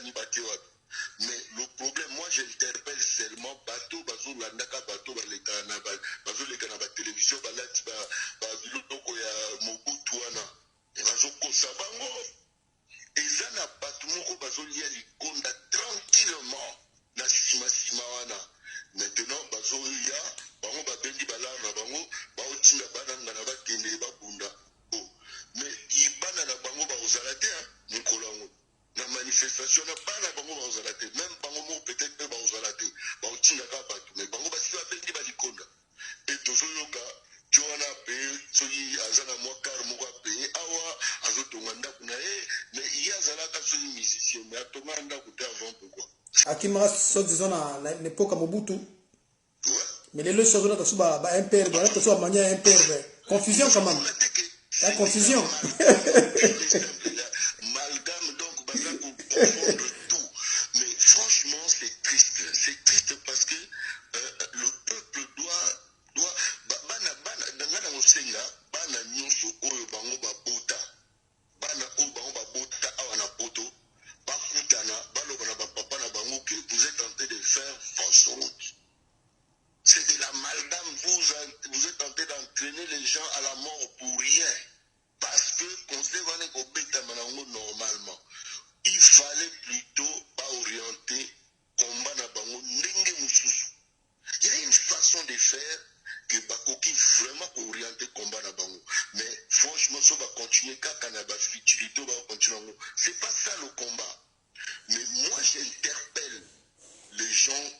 mais le problème, moi j'interpelle seulement bateau, landaka bateau, bazoleka na télévision, balati biloko ya Mobutu wana. Et bazoko sabango. Et ça n'a pas tout le monde bazolia likonda tranquillement. Na sima wana. Maintenant bazoya bango babendi balana bango baotinga bananga na bakende babunda oh mais ibana na bango baozala te nkolango na manifestation na bana bango baozala te même bango mo peut-être pas baozala te baotinga ka batu mais bango basi babendi balikonda et tozoyoka Joana pe soki azana mwa car moko paye awa azotonga ndaku na mais il y a zalaka soki musicien mais atonga ndaku te avant pourquoi Akimara so disons na l'époque à Mobutu. Mais les deux choses là sont un père, là tu sois manière un père. Confusion quand même. La confusion. Amalgame donc baza pour confondre tout. Mais franchement c'est triste parce que le peuple doit bana dangana ngosenga bana nyonso oyo bango babota. Bana oyo bango babota awa na poto. Bakutana baloba na papa na bango que vous êtes en train de faire fausse route. C'est de l'amalgame, vous êtes en train d'entraîner les gens à la mort pour rien. Parce que normalement, il fallait plutôt pas orienter combat na bango ndenge mususu. Il y a une façon de faire que bakoki vraiment orienter combat na bango. Mais franchement, ça va continuer quand on a ba futilité va continuer. C'est pas ça le combat. Mais moi j'interpelle les gens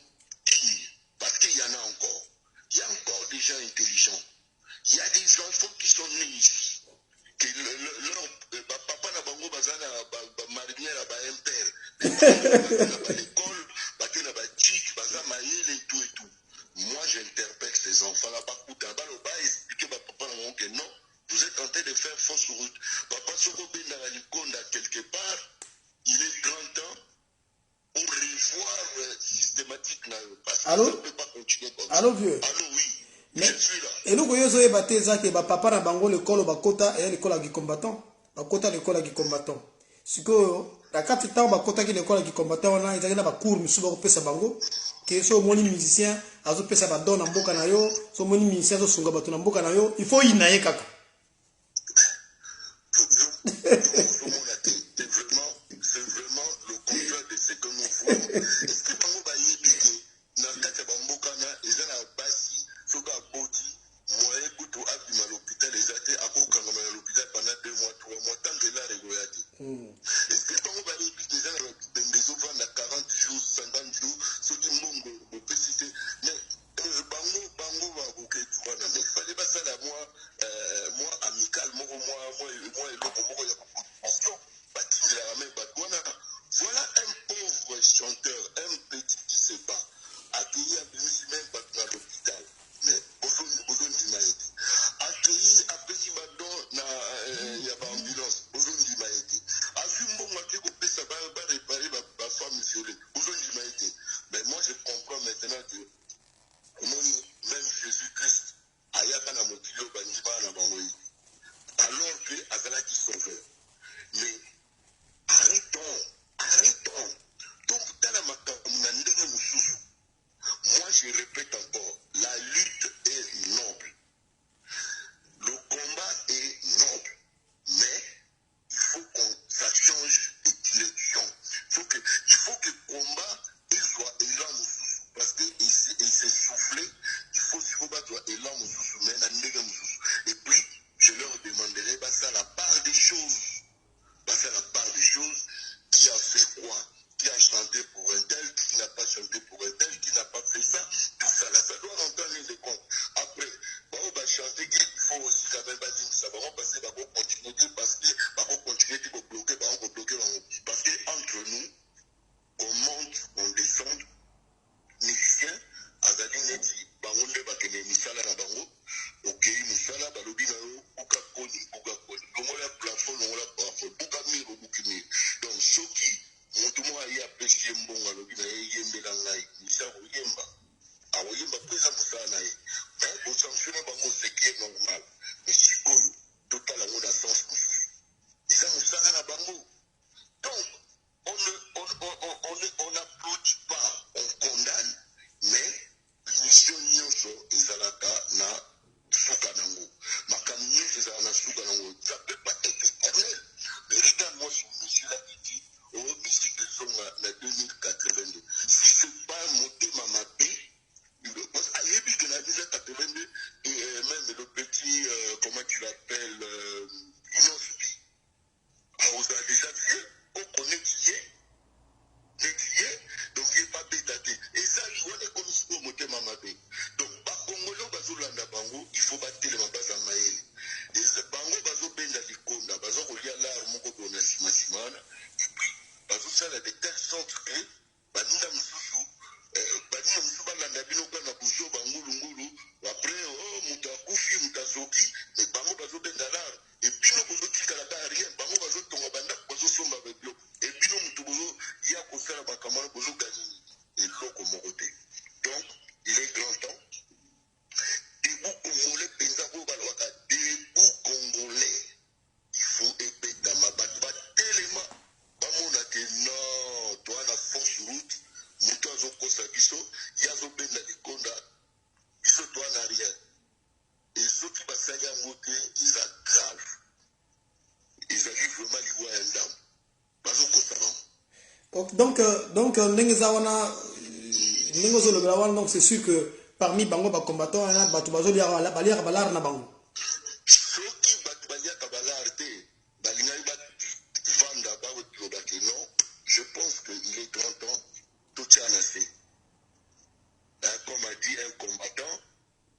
qui, parce qu'il y en a encore. Il y a encore des gens intelligents. Il y a des enfants qui sont nés ici. Que leur papa n'a pas bazana marinière à impère. L'école, n'a pas tic, bazana et tout et tout. Moi j'interpelle ces enfants-là. Expliquer papa que non, vous êtes en train de faire fausse route. Papa Soko Benda Likonda quelque part, il est grand temps pour revoir systématique. Allô? Ça ne peut pas continuer comme Allô, ça. vieux? Allô, oui. Mais, je suis là. Et nous, voyons, que baté ça que papa na bango l'école bakota et l'école qui combattant. Bakota l'école qui combattant. Ce que la carte temps bakota qui l'école qui combattant on a ils na ba cours musu ba pesa bango que so moni musicien azo pesa ba don na mboka na yo, so moni musicien so sunga bato na mboka na yo, il faut inaye kaka. C'est vraiment le contraire de ce que nous voulons. Est-ce que bango ba yebike na kata ba mboka na ezana basi soka boti moi écoute abima l'hôpital les athées à kokanga à l'hôpital pendant 2 mois 3 mois tant que là régoyati. Est-ce que bango ba yebike déjà na bendezo vanda 40 jours 50 jours so di mbongo au pécité mais bango va boké tu vois mais fallait pas ça là moi amical moi et l'autre moi il y a beaucoup voilà un pauvre chanteur, un petit qui se bat, accueilli à même pas dans l'hôpital, mais besoin d'humanité. Accueilli à petit badon, il y a pas ambulance, besoin d'humanité. A vu mon maquet que ça va réparer ma femme violée, besoin d'humanité. Mais moi je comprends maintenant que même Jésus-Christ, Ayaka na motilio bandiba na bangoyi, alors que Azalaki sauveur. Mais arrêtons. Donc, dans la moi, je répète encore, la lutte est noble. Et puis, je leur demanderai ça la part des choses. C'est la part des choses. Qui a fait quoi? Qui a chanté pour un tel, qui n'a pas chanté pour un tel, qui n'a pas fait ça. Tout ça, là, ça doit rentrer en ligne de compte. Après, on va chanter qu'il faut aussi quand même dire ça. On va passer, on va continuer parce que on va continuer de bloquer, on va bloquer. Parce qu'entre nous, on monte, on descend, musiciens, Azali Neti, Baronde Bakene, Misala na Bango, ok, Misala, Balobi Nao, Buka Koni. On la plateforme, on la plateforme, Buka Miro, Bukimi. Donc, ceux qui, Montumo Aïe a pêché Mbonga, Lobi Nae, Yembe Langaï, Misala Yemba, Awoyemba, Pesa Moussanaï. Mais, pour sanctionner Bango, c'est qui est normal. Mais si Koyo, total amour d'un sens, et ça, Moussana na Bango. Donc, on n'applaudit pas, on condamne, mais l'émission Nyoso et Zalaka na Soukanango. Ma camion, c'est ça, na Soukanango. Ça ne peut pas être éternel. Mais regarde-moi sur monsieur là qui dit, oh, musique de son na 2082. Si ce n'est pas monté ma paix, parce qu'il y a que la 2082, et même le petit, comment tu l'appelles, Inosubi. On a déjà vu, on connaît qui est, donc il n'est pas pétaté. Et ça, on est comme si on montait Mamabé. Donc, par Congolo, Bazolanda Bango, il faut battre les mabas à Maël. Et Bango, Bazo Benda Likonda, Bazo Rolia Lar, Moko Bona Simasimana, et puis, Bazo Sala de telle sorte que, Banina Moussou, Banina Moussou, Balanda Binoka, Nabuzo, Bango Lungulu, après, oh, Moutakufi, Moutazoki, mais Bango Bazo Benda Lar, et Bino Bozo Kikalaka, rien, Bango Bazo Tongabanda, Bazo Somba Beblo, et Bino Moutobozo, il y a qu'au faire la Bakamara Bozo Gagné, et l'eau Moroté. Donc, il est grand temps. Debout Congolais, Penzabo Balwaka, debout Congolais, il faut épée dans ma batte, tellement. Bamona que non, toi la force route, Mouton Zoko Sabiso, Yazo Benda Likonda, Biso toi n'a rien. Et ceux qui passent à Yamote, ils sont graves. Ils arrivent vraiment à l'Ivoire un dame. Bazoko Savant. Donc, donc c'est sûr que parmi Bango combattants, il y a Batubazo Balia Balar na Bango. Ceux qui battent Balia Kabalarte, Balingaï bat Vanda Baotlobake, non, je pense qu'il est grand temps, tout est en assez. Comme a dit un combattant,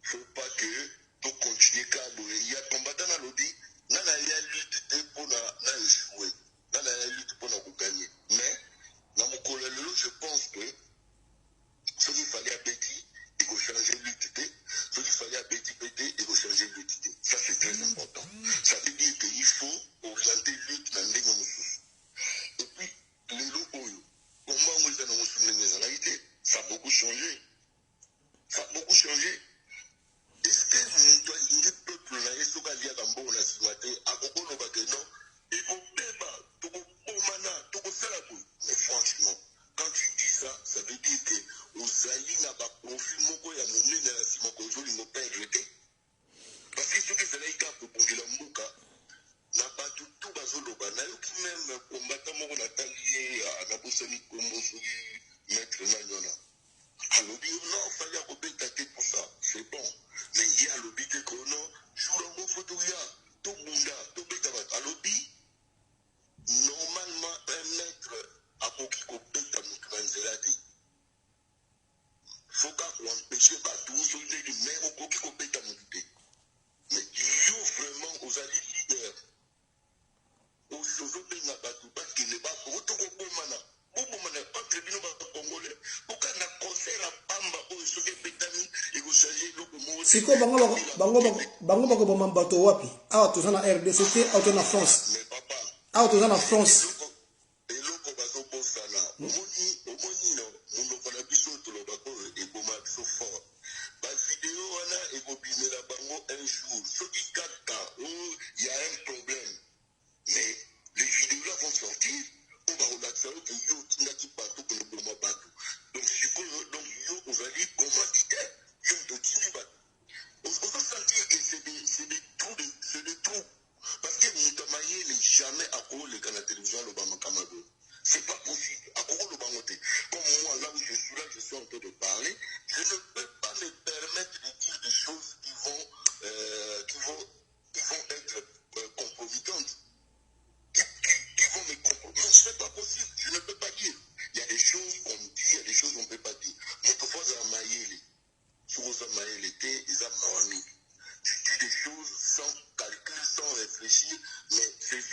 il ne faut pas que tout continue à bouger. Il y a un combattant à l'Odi, il y a une lutte pour échouer, il y a une lutte pour gagner. Mais, dans mon collègue, je pense que ce qu'il fallait à Petit, il faut changer l'utilité. Ce qu'il fallait à Petit, il faut changer l'utilité. Ça, c'est très important. Ça veut dire qu'il faut orienter l'utilité dans les gens. Et puis, les locaux, comment on les a dans ça a beaucoup changé. Ça a beaucoup changé. Est-ce que nous doit dire peuple là, est-ce qu'on a dit à Gambo, on a dit à Gogo, on va dire non. Il faut débat, tout le monde, tout le monde. Mais franchement, quand tu dis ça, ça veut dire que aux alliés n'a pas profil, mon gars, il y a mon nez, si mon gars, il n'a pas arrêté. Parce que ce que c'est là, il a proposé la mouka, n'a pas tout bazoloba, n'a eu qui même combattant mon Nathalie, à Nabosani Kombo, maître Nanyona. Alors, non, il fallait rebeller pour ça, c'est bon. Mais il y a le but que non, jour en bon photo, il y a tout le monde, tout le monde. Alors, normalement, un maître a beaucoup de bêta moutanzelati. Faut qu'on empêche pas tout ce qui est mais au beaucoup de bêta mouté. Mais il y a vraiment aux alliés leaders. Aux autres pays n'a pas tout parce qu'il n'est pas pour tout le monde. Beaucoup de entre les Congolais. Pourquoi n'a concert à Pamba ou ce qui est bétami et vous changez le mot. C'est quoi Bango Boko Bato Wapi? Ah, tu es en RDC, ah, tu es en France. Mais papa. Ah, tu es en France. Et l'autre bazo bosana. Omoni no, mon okona biso to lo bako e boma biso fort. Ba vidéo wana e ko bimela bango un jour. Ce qui kata, oh, il y a un problème. Mais les vidéos là vont sortir. On va relaxer que yo tindaki partout que le boma bato. Donc si donc yo on va dire commanditaire, yo to tindi bato. On peut sentir que c'est des trous. Parce que Moutamaye n'est jamais à cause de la télévision l'Obama Kamado. C'est pas possible. À cause de l'Obama, comme moi, là où je suis en train de parler, je ne peux pas me permettre de dire des choses qui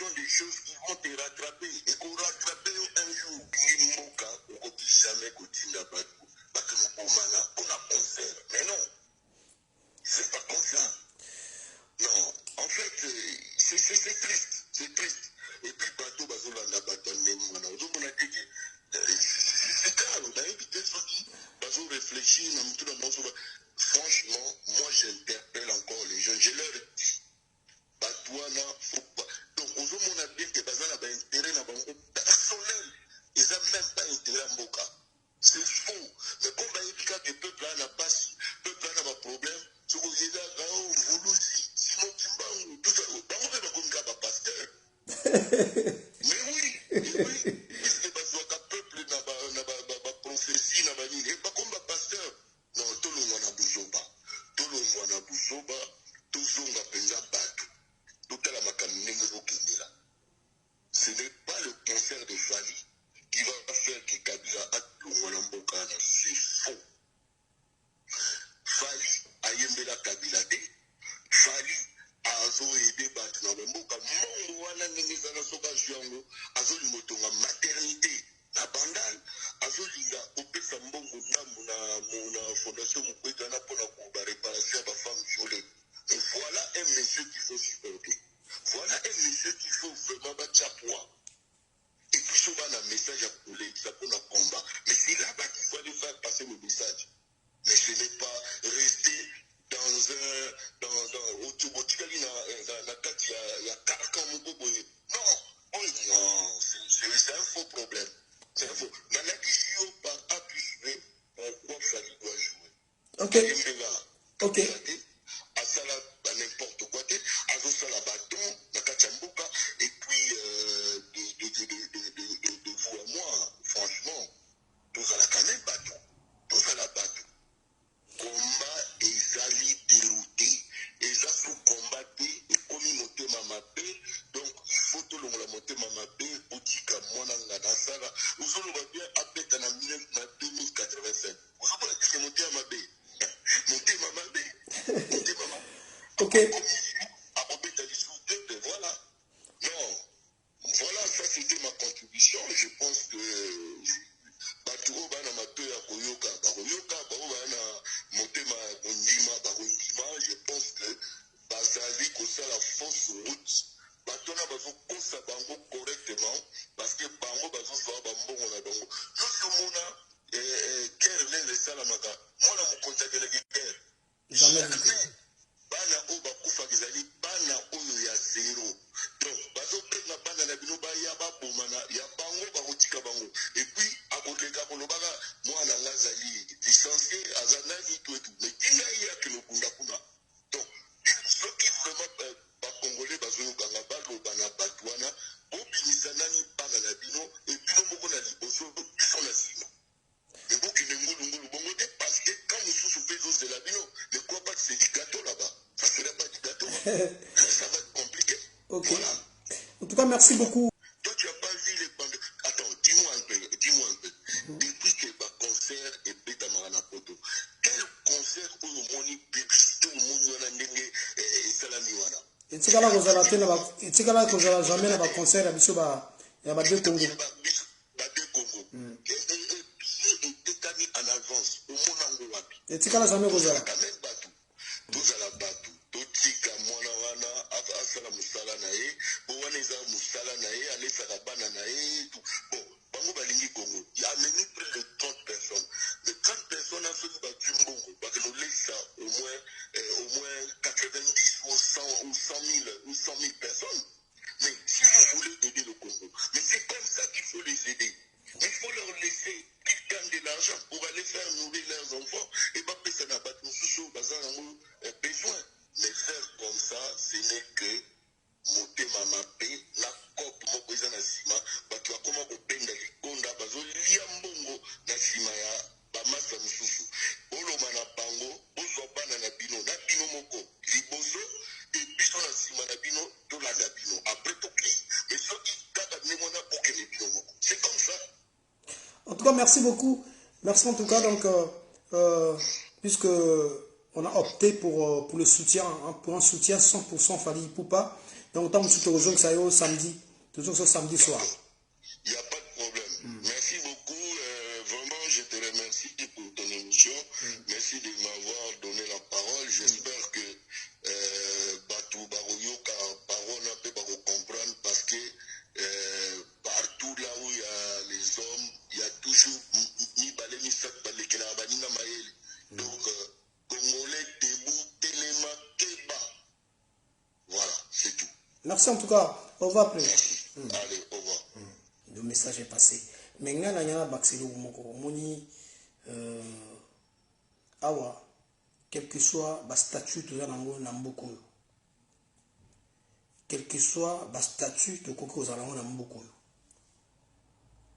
sont des choses qui vont te rattraper. Et qu'on rattrape un jour, on ne peut jamais continuer à battre. Parce que on a concert. Mais non, c'est pas comme ça. Non, en fait, c'est triste. C'est triste. Et puis, bateau, bazolanda, batannemana. On a dit que c'est calme. On a évité ce qui bazo réfléchir. Franchement, moi, j'interpelle encore les jeunes. Je leur dis, batouana, faut pas. Donc, on a bien que bazana ba intérêt na bango personnel. Ils n'ont même pas intérêt à Mboka. C'est faux. Mais comme il y a des peuples n'a pas de problème, ce qu'on dit là, voulu sinon Kimbangu, tout ça, on va comme un pasteur. Mais oui, puisque le peuple n'a pas prophétie, n'a pas dit, pas comme un pasteur. Non, tout le monde a bouzoba. Tout le monde a bouzoba, tout le monde a penza bateau. Tout le monde a penza bateau. Ce n'est pas le concert de Fali qui va faire que Kabila a tout le monde en bocana. C'est faux. Fali a yembela Kabila de. Fali a azo aidé battu dans le mboka. Mongo wana nengeza na soka juango. Azo limotonga maternité. Na bandal. Azo linga opesa mbongo namu na fondation Mukwege na pona kuba réparation à femme violée. Mais voilà un monsieur qu'il faut supporter. Voilà un monsieur qu'il faut vraiment battre à poids. Et puis souvent un message à couler, ça pour un combat. Mais c'est là-bas qu'il faut aller faire passer le message. Mais ce n'est pas rester dans non, c'est un faux problème. C'est un faux. Mais la question par appui, pourquoi ça doit jouer. Ok. Ok. À ça là, n'importe quoi, à ça là, bâton, la kachambuka, et puis de vous à moi, franchement, tout ça là, quand même bâton. Tout ça là, bâton. Combat et ali dérouté. Et ça faut combattre et communauté mamapé. Donc il faut tout le monde monter mamapé. Boutika monanga dans ça là. Vous allez bien après dans 2085. Vous allez dire monter mamapé. Monter mamapé. Monter mamapé. Ok. Voilà. Non. Voilà, ça c'était ma contribution. Je pense que Baturo bana mape ya koyoka bana motema bondima je pense que bazali kosala fausse route batona bazo kosa bango correctement parce que bango bazo fa bambongo na bango yo somona guerre les salamaka mona mo contacter la guerre jamais bana o bakufa kizali bana oyo ya zéro donc bazo prenga bana na bino ba ya ba bomana ya bango bakotika bango et puis akoleka kolobaka mwana ngazali licencié azanani tout et tout mais qui a ya que le kunda kuna donc ceux qui vraiment ba congolais bazo yokanga baloba na batwana obimisa nani bana na bino et puis no moko na liboso biso na sima mais beaucoup de ngulu bongo te parce que quand nous sous faisons de la bino ne crois pas que c'est du gâteau là-bas ça serait pas du gâteau ça va être compliqué. Ok. Voilà. En tout cas, merci beaucoup. Toi, tu n'as pas vu les bandes. Attends, dis-moi un peu. Depuis que le concert est bêta marana poto, quel concert où le moni publicité au monde wana ndenge et salami wana. Etikala kozala te na ba etikala kozala jamais na ba concert ya biso ba ya ba deux Congo. Ba deux Congo. Et établi en avance au monde ango wapi. Etikala jamais kozala. Quand même batu. Tous à la batu. Totika mwana wana asala musala na ye bo wana eza musala na ye alesaka bana na ye bon bango balingi Congo il y a même près de 30 personnes mais 30 personnes à ceux qui battu mbongo parce que nous laisse au moins 90 ou 100 ou 100 000 personnes mais si vous voulez aider le Congo mais c'est comme ça qu'il faut les aider. Il faut leur laisser qu'ils gagnent de l'argent pour aller faire nourrir leurs enfants et pas passer dans battre sous besoin. Mais faire comme ça, ce n'est que monter ma mapé, la COP, mon président Nassima, tu as comment openda likonda, bazo liambongo Nassima ya bamasa mususu. Bolo mana bango, bozo bana na bino moko, liboso, et puis son Nassima na bino, to la na bino, après to clé. Mais ceux qui gardent les mona pour que les bino moko. C'est comme ça. En tout cas, merci beaucoup. Merci en tout cas, donc, puisque on a opté pour le soutien, hein, pour un soutien 100% Fally Ipupa. Donc, tant que tu ça y samedi, toujours ce samedi soir. Il n'y a pas de problème. Merci beaucoup. Vraiment, je te remercie pour ton émission. Merci de m'avoir donné la parole. J'espère que Batou Baroyoka parole un peu pour comprendre parce que partout là où il y a les hommes, il y a toujours ni balé ni sac balé qui n'a pas ni maël. Donc, Congolais debout, Téléma, Kéba. Voilà, c'est tout. Merci en tout cas. Au revoir après. Merci. Allez, au revoir. Le message est passé. Maintenant, il y a un baxilo moni awa quel que soit le statut de Namboko. Quel que soit le statut de Koko Namboko.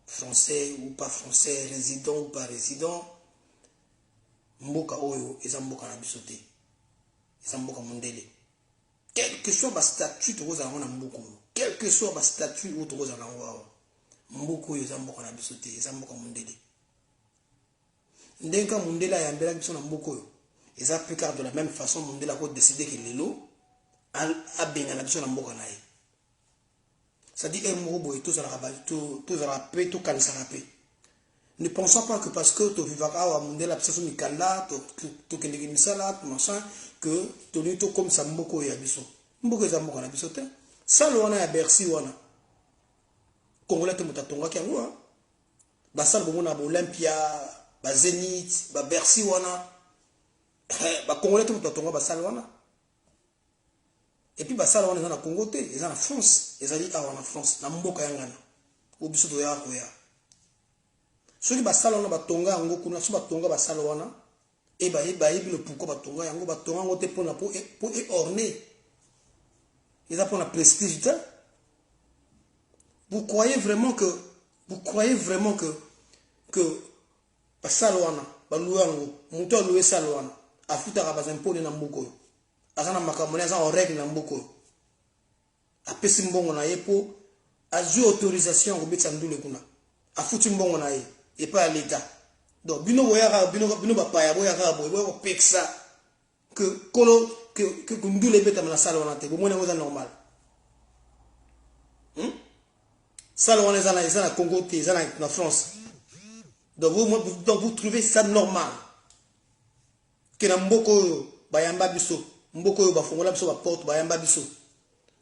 Français ou pas français, résident ou pas résident, Mboka Oyo, et Mboka Nabisote. Et Mboka Mondele. Quel que soit le statut de Namboko. Quel que soit le statut de Namboko. Mboko yo zamboka na bisote zamboka mundele ndenka mundela ya mbela biso na mboko yo eza pekar de la même façon mundela ko décider que lelo a benga na biso na mboka na ye ça dit moko boy to zala ba to zala pe to kanisa pe ne pensons pas que parce que to vivaka wa mundela biso mikanda to kende misala to machin que to ni to comme ça mboko ya biso mboko za mboka na biso te salo wana ya Bercy wana Congolais te mutatonga ki yango basal bongo na Olympia ba Zénith ba Bercy wana ba Congolais te mutatonga basal wana et puis basal wana na Congo te eza na France ezali awa na France na mboka yangana obiso to ya ko ya soki basal wana batonga yango kuna so batonga basal wana e ba yebi le pourquoi batonga yango batonga ngo te pona pour orner eza pona prestige te. Vous croyez vraiment que Salwana, Balouango, Mouton Loué Salwana, a foutu à Bazimpo de Nambuko, Azana Makamone, en règle Nambuko, a Pessimbon on a yepo, a joué autorisation au Betsandou le Kuna, a foutu bon on a et pas à l'État. Donc, Bino Boyara, Bino Bapaya, Boyara, Boyara, Pexa, que Kundu les bêtes à la Salwana, vous m'en avez normal. Ça, les gens à Congo, les gens en France. Donc vous trouvez ça normal. Que na mboko bayamba biso, mboko ba fongola biso ba porte bayamba biso.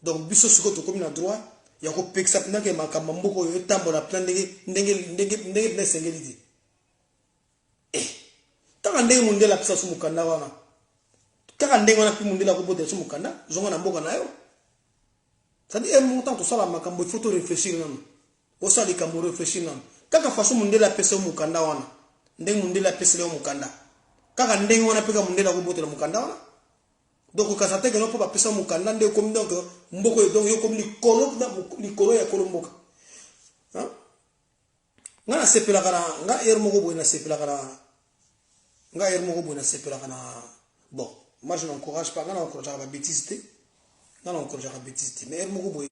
Donc biso siko to comme na droit, ya ko peksa pina ke makamba mboko yo tambola plan ndenge na sengeliti. Taka ndenge mundela pisa su mukanda wana. Kaka ndenge wana pi mundela ko bote su mukanda, zonga na mboka na yo. Ça dit, montant tout ça, il faut réfléchir. Au ça, il faut réfléchir. Quand façon mundela pesa mukanda wana, ndeng mundela pesa le mukanda. Quand ndeng wana peka mundela ko bote le mukanda wana. Donc quand ça te que non pas pesa mukanda ndeng comme donc mboko donc yo comme li kolo ya kolo mboka. Hein? Ngana sepela kana nga moko boy na sepela kana nga moko boy na sepela kana bon, moi je n'encourage pas, ngana encourage la bêtise. Non, encore j'ai bêtise mais moko boy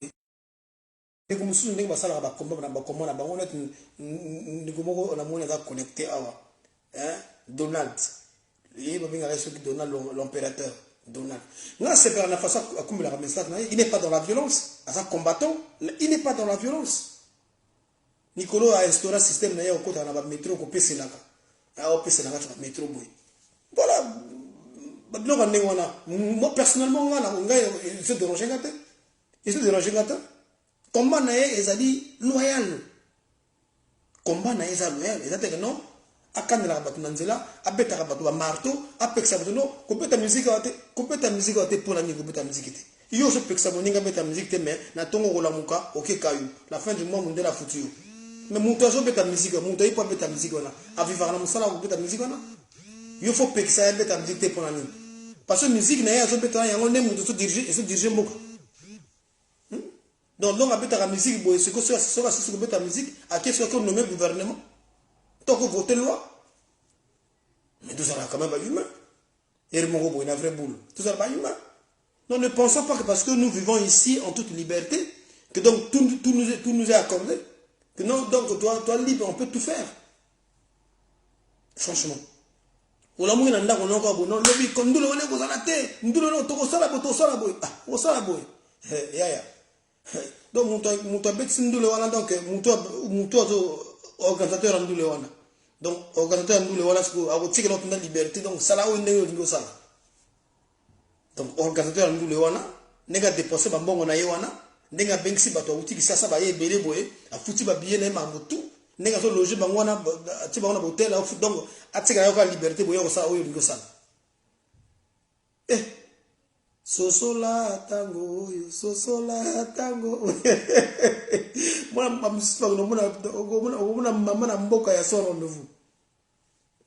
et comme si ndenge basala ba combat na ba combat na bango net ndeko moko na mona za connecté awa hein Donald il va venir avec Donald l'empérateur Donald là c'est par la façon accumuler la message il n'est pas dans la violence à sa combattant il n'est pas dans la violence. Nicolo a instauré un système na ya ko na ba métro ko pese naka a pese naka ta métro boy voilà. Moi personnellement, je suis dérangé. Je suis dérangé. Combat nae ezali loyal. Combat nae ezali loyal. Ezate que non. Akane la batu nanzela, abeta la batu marteau, apeksa batu no, kopeta musique ate pour la ni kopeta musique te. Yo so peksa moninga beta musique te mais na tongo rola muka, OK kayu. La fin du mois monde la foutu. Mais muto so beta musique, muto ipa beta musique ona. Aviva na musala kopeta musique ona. Yo faut peksa beta musique te pour la ni. Parce que la musique n'a pas été dirigée. Donc, la musique, c'est que la musique, à qui est-ce qu'on nomme le gouvernement? Tant que voter loi. Mais tout ça, quand même, pas humain. Et le Mongo, il a une vraie boule. Tout ça, pas humain. Donc, ne pensons pas que parce que nous vivons ici en toute liberté, que donc tout nous est accordé. Que non, donc toi libre, on peut tout faire. Franchement. Ola mouina ndako noko abono lobi kondulo wane ko zalate ndulo no toko sala boy ah o sala boy yaya donc muto abeti ndule wana donc muto organisateur ndule wana donc organisateur ndule wana siko akotikela tunda liberté donc sala o ndenge olingo sala donc organisateur ndule wana ndenge dépenser bambongo na ye wana ndenge abengisi bato awuti kisasa baye ebele boye afuti babiye na ye mambo tu ndenge azologe bango wana atie bango na botel donc atikala yoka liberté boye kosala oyo olingo sala sosola tango oyo sosola tango mona mama na mboka ya sans rendez-vous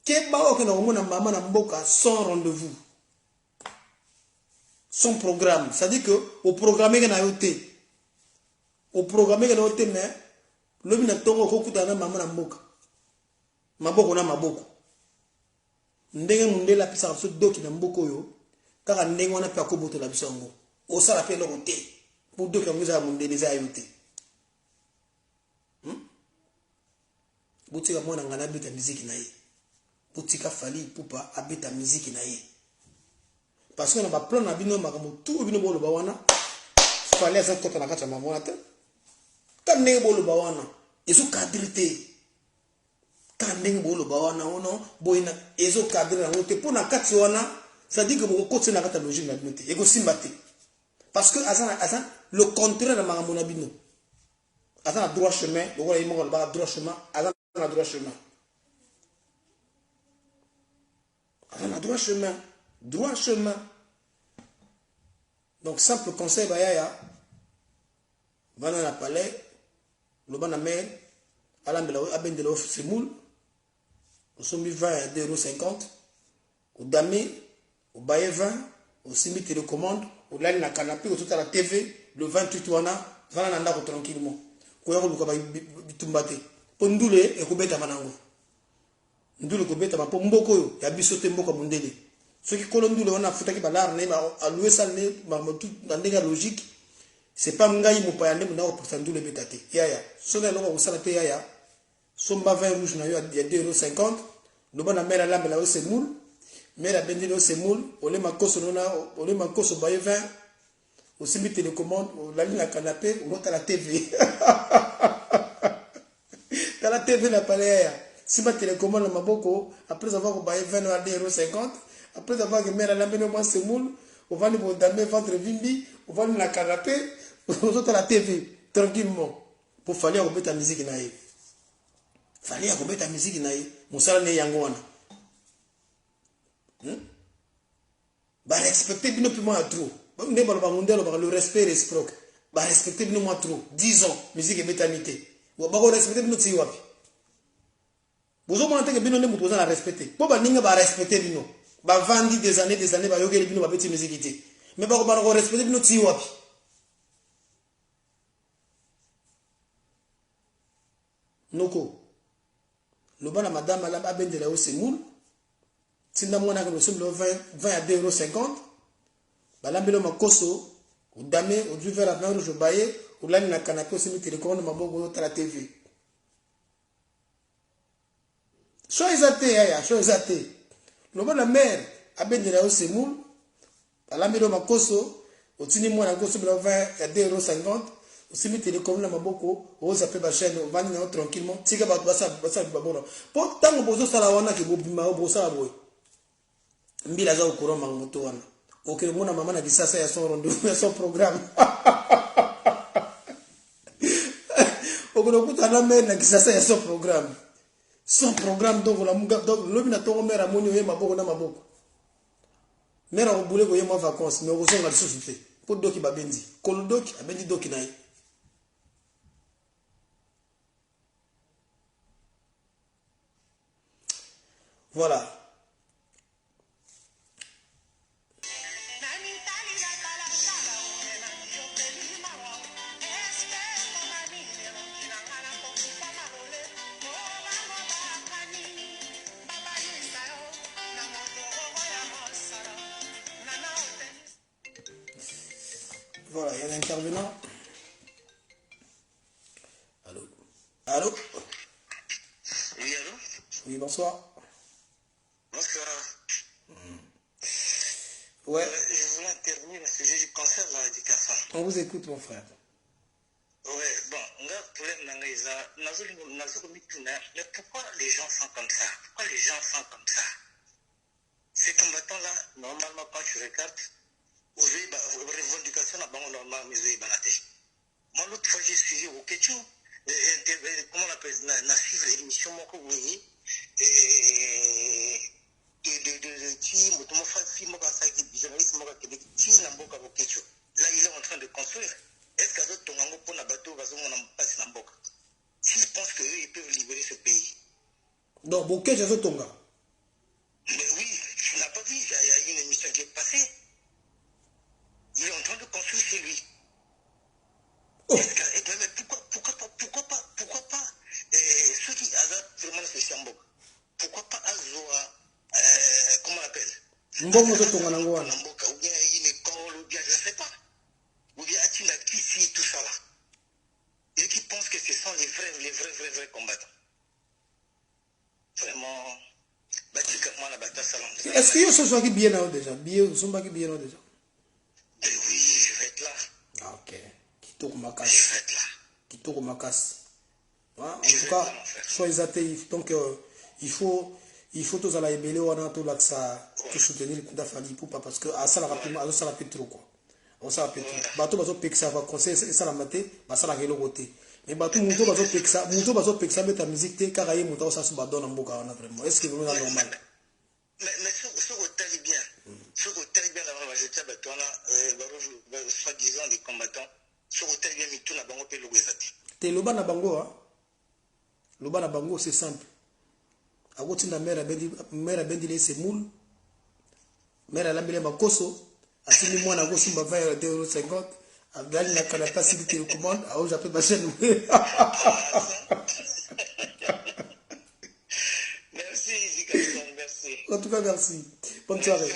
keba okena komona mama na mboka sans rendez-vous son programme ça dit que au programme que na yote au programme que na yote mais lobi na tongo kokuta na mama na mboka maboko na maboko ndenge mundela pisa so doki na mboko yo kaka ndenge wana pe akoboto la biso yango osala pe loko te pour doki yango za mundele za yote botika mwana ngana abeta musique na ye botika Fally Ipupa abeta musique na ye parce que na ba plan na bino makambo tout bino bolo ba wana Fally aza kota na kata mamona te tam ndenge bolo ba wana ezo cadre te kan ndenge bolo ba wana ono boina ezo cadre na ngote pour na kati wana ça dit que beaucoup côté na kata logique na bino te ego simba te parce que azan le contraire na makambo na bino azan na droit chemin le wala yimo ba droit chemin azan na droit chemin azan na droit chemin donc simple conseil bayaya vana na palais le bana mer alambela abendela office moule au sommi 20 à 2,50 au dame au baye 20 au simi télécommande au lali na canapé au tout à la TV le 28 wana vana na ndako tranquillement ko yako luka bitumbate po ndule e kobeta manango ndule kobeta mapo mboko yo ya bisote mboko mundele soki kolo ndule wana futaki balar na ba allouer ça ne ba tout dans des logique c'est pas ngai mo pa yande mo na ko pour ndule betate yaya so na loko usala pe yaya somba 20 rouge na yo ya 2,50 lo bana mera lambe la se moule mera bendi lo se moule ole makoso nona ole makoso baye 20 aussi mi télécommande la ligne à canapé ou à la TV dans la TV na palais si ma télécommande na maboko après avoir baye 20 à 2,50 après avoir que mera lambe no se moule on va le dame ventre vimbi on va la canapé ou à la TV tranquillement pour Fally ko beta musique na ye Fally ko beta musique na ye musala ne yango wana ba respecter bino plus moi trop ne ba ba mundelo ba le respect réciproque ba respecter bino moi trop 10 ans musique bétanité ba ko respecter bino tsi wapi bozo mona teke bino ne mutu na respecter po ba ninga ba respecter bino ba vandi des années ba yogeli bino ba beti musique té mais ba ko respecter bino tsi wapi noko le bana madame ala abendela o semoul tinda mwana ka le 20 à 2,50 balambelo makoso o dame o du verre à 20 rouge baye o lani na canapé o semi télécommande maboko ta la TV chose até le bana mère abendela o semoul balambelo makoso o tini mwana koso le 20 à 2,50 aussi mi télécommande na maboko o zape ba chaîne o vani na tranquillement tika ba basa babona po tango bozo sala wana ke bobima o bosa boy mbila za ukuro mangoto wana okay mona mama na kisasa ya son rendez-vous ya son programme okuno kuta na mena kisasa ya son programme donc la munga donc lobi na tongo mera moni o maboko na maboko mera o bule ko yema vacances mais o zonga lisusu te po doki babendi kolo doki abendi doki na ye voilà. Voilà, il y a un intervenant. Allô? Allô? Oui, allô? Oui, bonsoir. Bonsoir. Ouais. Je voulais intervenir le sujet du cancer, là, du cancer. On vous écoute, mon frère. Ouais, bon, mais pourquoi les gens font comme ça? Pourquoi les gens font comme ça? Ces combattants-là, normalement, quand tu regardes, aux revendications, normalement, mais moi, l'autre fois, j'ai suivi au Kéchou, comment on appelle, na suivre l'émission, mon courrier, là, il est en train de construire. Est-ce qu'à d'autres Tongango pour la bateau, s'ils pensent qu'eux, ils peuvent libérer ce pays? Donc, Bokeh, j'ai Tonga. Mais oui, tu n'as pas vu, il y a une émission qui est passée. Il est en train de construire chez lui. Oh. Mais pourquoi pas ceux qui adaptent vraiment ce Chambok, pourquoi pas Azoa, comment on appelle? Mbongo de Tonga Nangoana. Ou bien une école, ou bien je ne sais pas. Ou bien Atina Kissi, tout ça là. Et qui pensent que ce sont les vrais combattants. Vraiment, bâtiment la bataille salon. Est-ce qu'il y a ce soir qui bien là déjà? Bien, sont pas qui bien là déjà? Oui, je vais être là. Ah, ok. Kitoko Je Makas. vais être là. Kitoko Makas. En tout cas, soyez athées. Donc, il faut tous à la ébélé ou à tout là pour soutenir le coup d'affaires pour pas parce que à ça la rapidement, à ça la fait trop quoi. On ça la fait trop. Bateau bateau pexa va conseil ça la maté, bah ça la rélo côté. Mais bateau monto bateau pexa met ta musique te car aïe monto ça se bat dans l'amboka on a vraiment. Est-ce que vraiment normal? Mais ce que tu bien, ce que tu bien la majorité bateau là, soi-disant des combattants, ce que tu bien mis tout la bango pe le wezati. Te loba na bango hein. Loba na bango c'est simple. A woti na mère bendi les semoule. Mère la bile makoso. Asini mwana gosu mbava ya 2,50 €. Abdali na kanata sidi te commande. A où j'appelle ma chaîne. Merci, Zikason, merci. En tout cas, merci. Bonne soirée.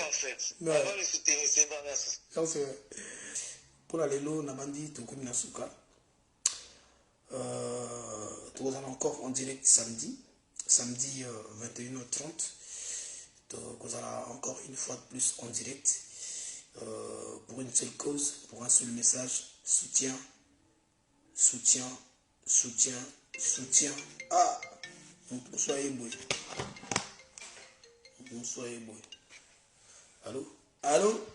Merci. Pour la lelo, Nabandi, Tokumi Nasuka. Nous allons encore en direct samedi 21h30. Donc, nous allons encore une fois de plus en direct pour une seule cause, pour un seul message, soutien. Ah, soyez beau. Allô? Allô,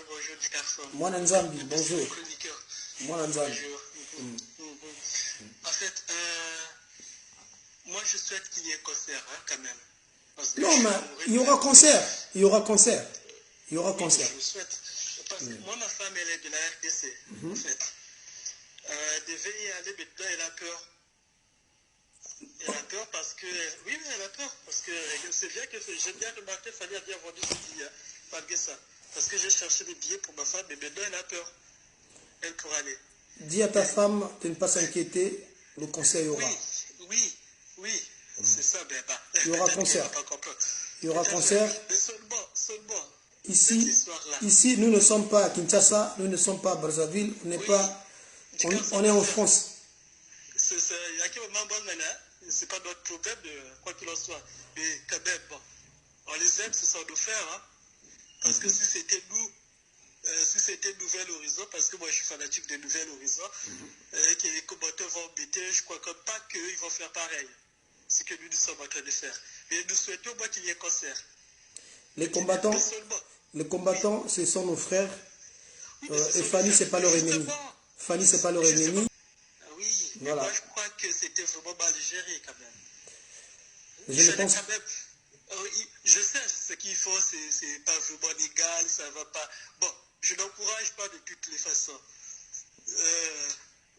bonjour, Dickerson. Moi, Nzambi, bonjour. Moi, Nzambi. En fait, moi je souhaite qu'il y ait concert, hein, quand même. Non, mais il y aura concert. Il y aura concert. Je le souhaite. Parce que moi, ma femme, elle est de la RDC, en fait. Devait y aller, mais elle a peur. Elle a peur parce que... Oui, elle a peur. Parce que c'est bien que j'ai bien remarqué, Fanny a bien vendu ses billets, malgré ça. Parce que j'ai cherché des billets pour ma femme, mais maintenant elle a peur. Elle pourra aller. Dis à ta femme de ne pas s'inquiéter, le concert y aura. Oui. C'est ça, ben bah. Il y aura concert. Il y aura concert. Mais seulement. Ici, nous ne sommes pas à Kinshasa, nous ne sommes pas à Brazzaville, on n'est pas... On est en France. C'est pas notre problème, quoi qu'il en soit. Mais quand même, bon, on les aime, ce sont nos frères. Hein? Parce que si c'était nous, si c'était Nouvel Horizon, parce que moi je suis fanatique de Nouvel Horizon, que les combattants vont embêter, je crois comme pas qu'ils vont faire pareil. Ce que nous sommes en train de faire. Mais nous souhaitons moi qu'il y ait concert. Les combattants, ce sont nos frères. Et Fanny, c'est pas leur ennemi. Fanny, c'est pas leur ennemi. Oui, mais voilà. Moi je crois que c'était vraiment mal géré quand même. Je pense... quand même... je sais ce qu'il faut, c'est pas vraiment légal, ça va pas... Bon, je n'encourage pas de toutes les façons.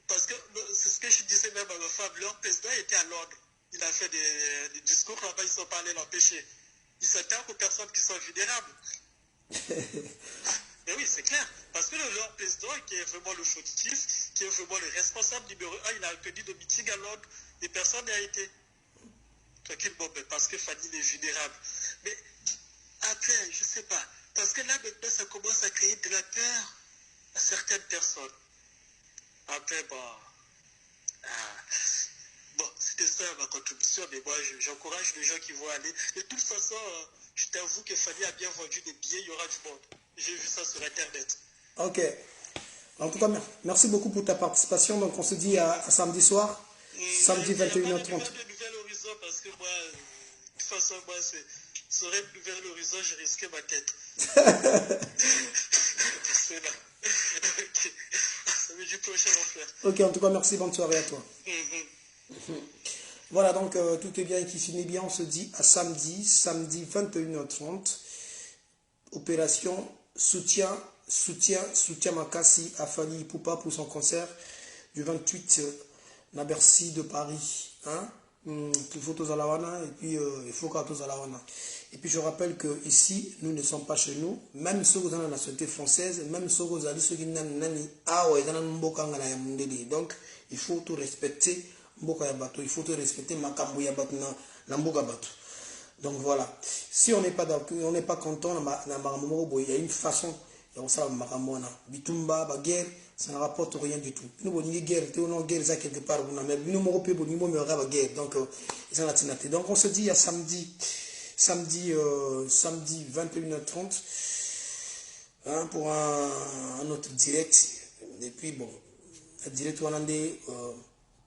Parce que c'est ce que je disais même à ma femme, leur président était à Londres. Il a fait des discours là-bas, ils sont pas allés l'empêcher. Ils s'attaquent aux personnes qui sont vulnérables. Mais oui, c'est clair. Parce que leur président, qui est vraiment le fautif, qui est vraiment le responsable numéro 1, il a interdit de meeting à Londres. Et personne n'a été. Tranquille, bon, parce que Fanny est vulnérable. Mais après, je ne sais pas. Parce que là, maintenant, ça commence à créer de la peur à certaines personnes. Après, bon, c'était ça ma contribution, mais moi, j'encourage les gens qui vont aller. De toute façon, je t'avoue que Fanny a bien vendu des billets, il y aura du monde. j'ai vu ça sur Internet. Ok. En tout cas, merci beaucoup pour ta participation. Donc, on se dit à samedi soir, samedi 21h30. Il n'y a pas de nouvel horizon parce que moi, de toute façon, moi, ça aurait de nouvel horizon, je risquais ma tête. Parce que là, ok. Samedi prochain, mon frère. Ok, en tout cas, merci. Bonne soirée à toi. Voilà, donc, tout est bien qui finit bien. On se dit à samedi 21h30. Opération soutien Makassi à Fali Poupa pour son concert du 28 à Bercy de Paris. Hein? Il faut tous à la wana, et puis il faut qu'à tous à la wana. Et puis je rappelle que ici, nous ne sommes pas chez nous, même ceux qui ont la nationalité française, même ceux qui ont ceux qui donc il faut tout respecter Mboka Yabato, il faut tout respecter Makambo Yabato na Mboka Bato. Donc voilà, si on n'est pas content, il y a une façon, Bitumba, guerre, ça ne rapporte rien du tout. Nous avons une guerre, ça quelque part, donc on se dit à samedi 21h30 hein, pour un autre direct. Et puis bon, le direct hollandais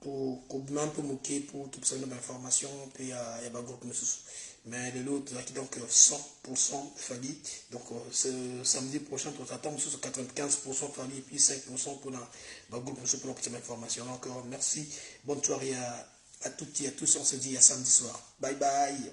pour un peu moquer pour toute cette information, puis il y a un groupe mais de l'autre donc 100% Fali. Donc ce samedi prochain on s'attend sur 95% Fali et puis 5% pour le groupe pour cette information. Donc merci, bonne soirée à toutes et à tous, on se dit à samedi soir, bye bye.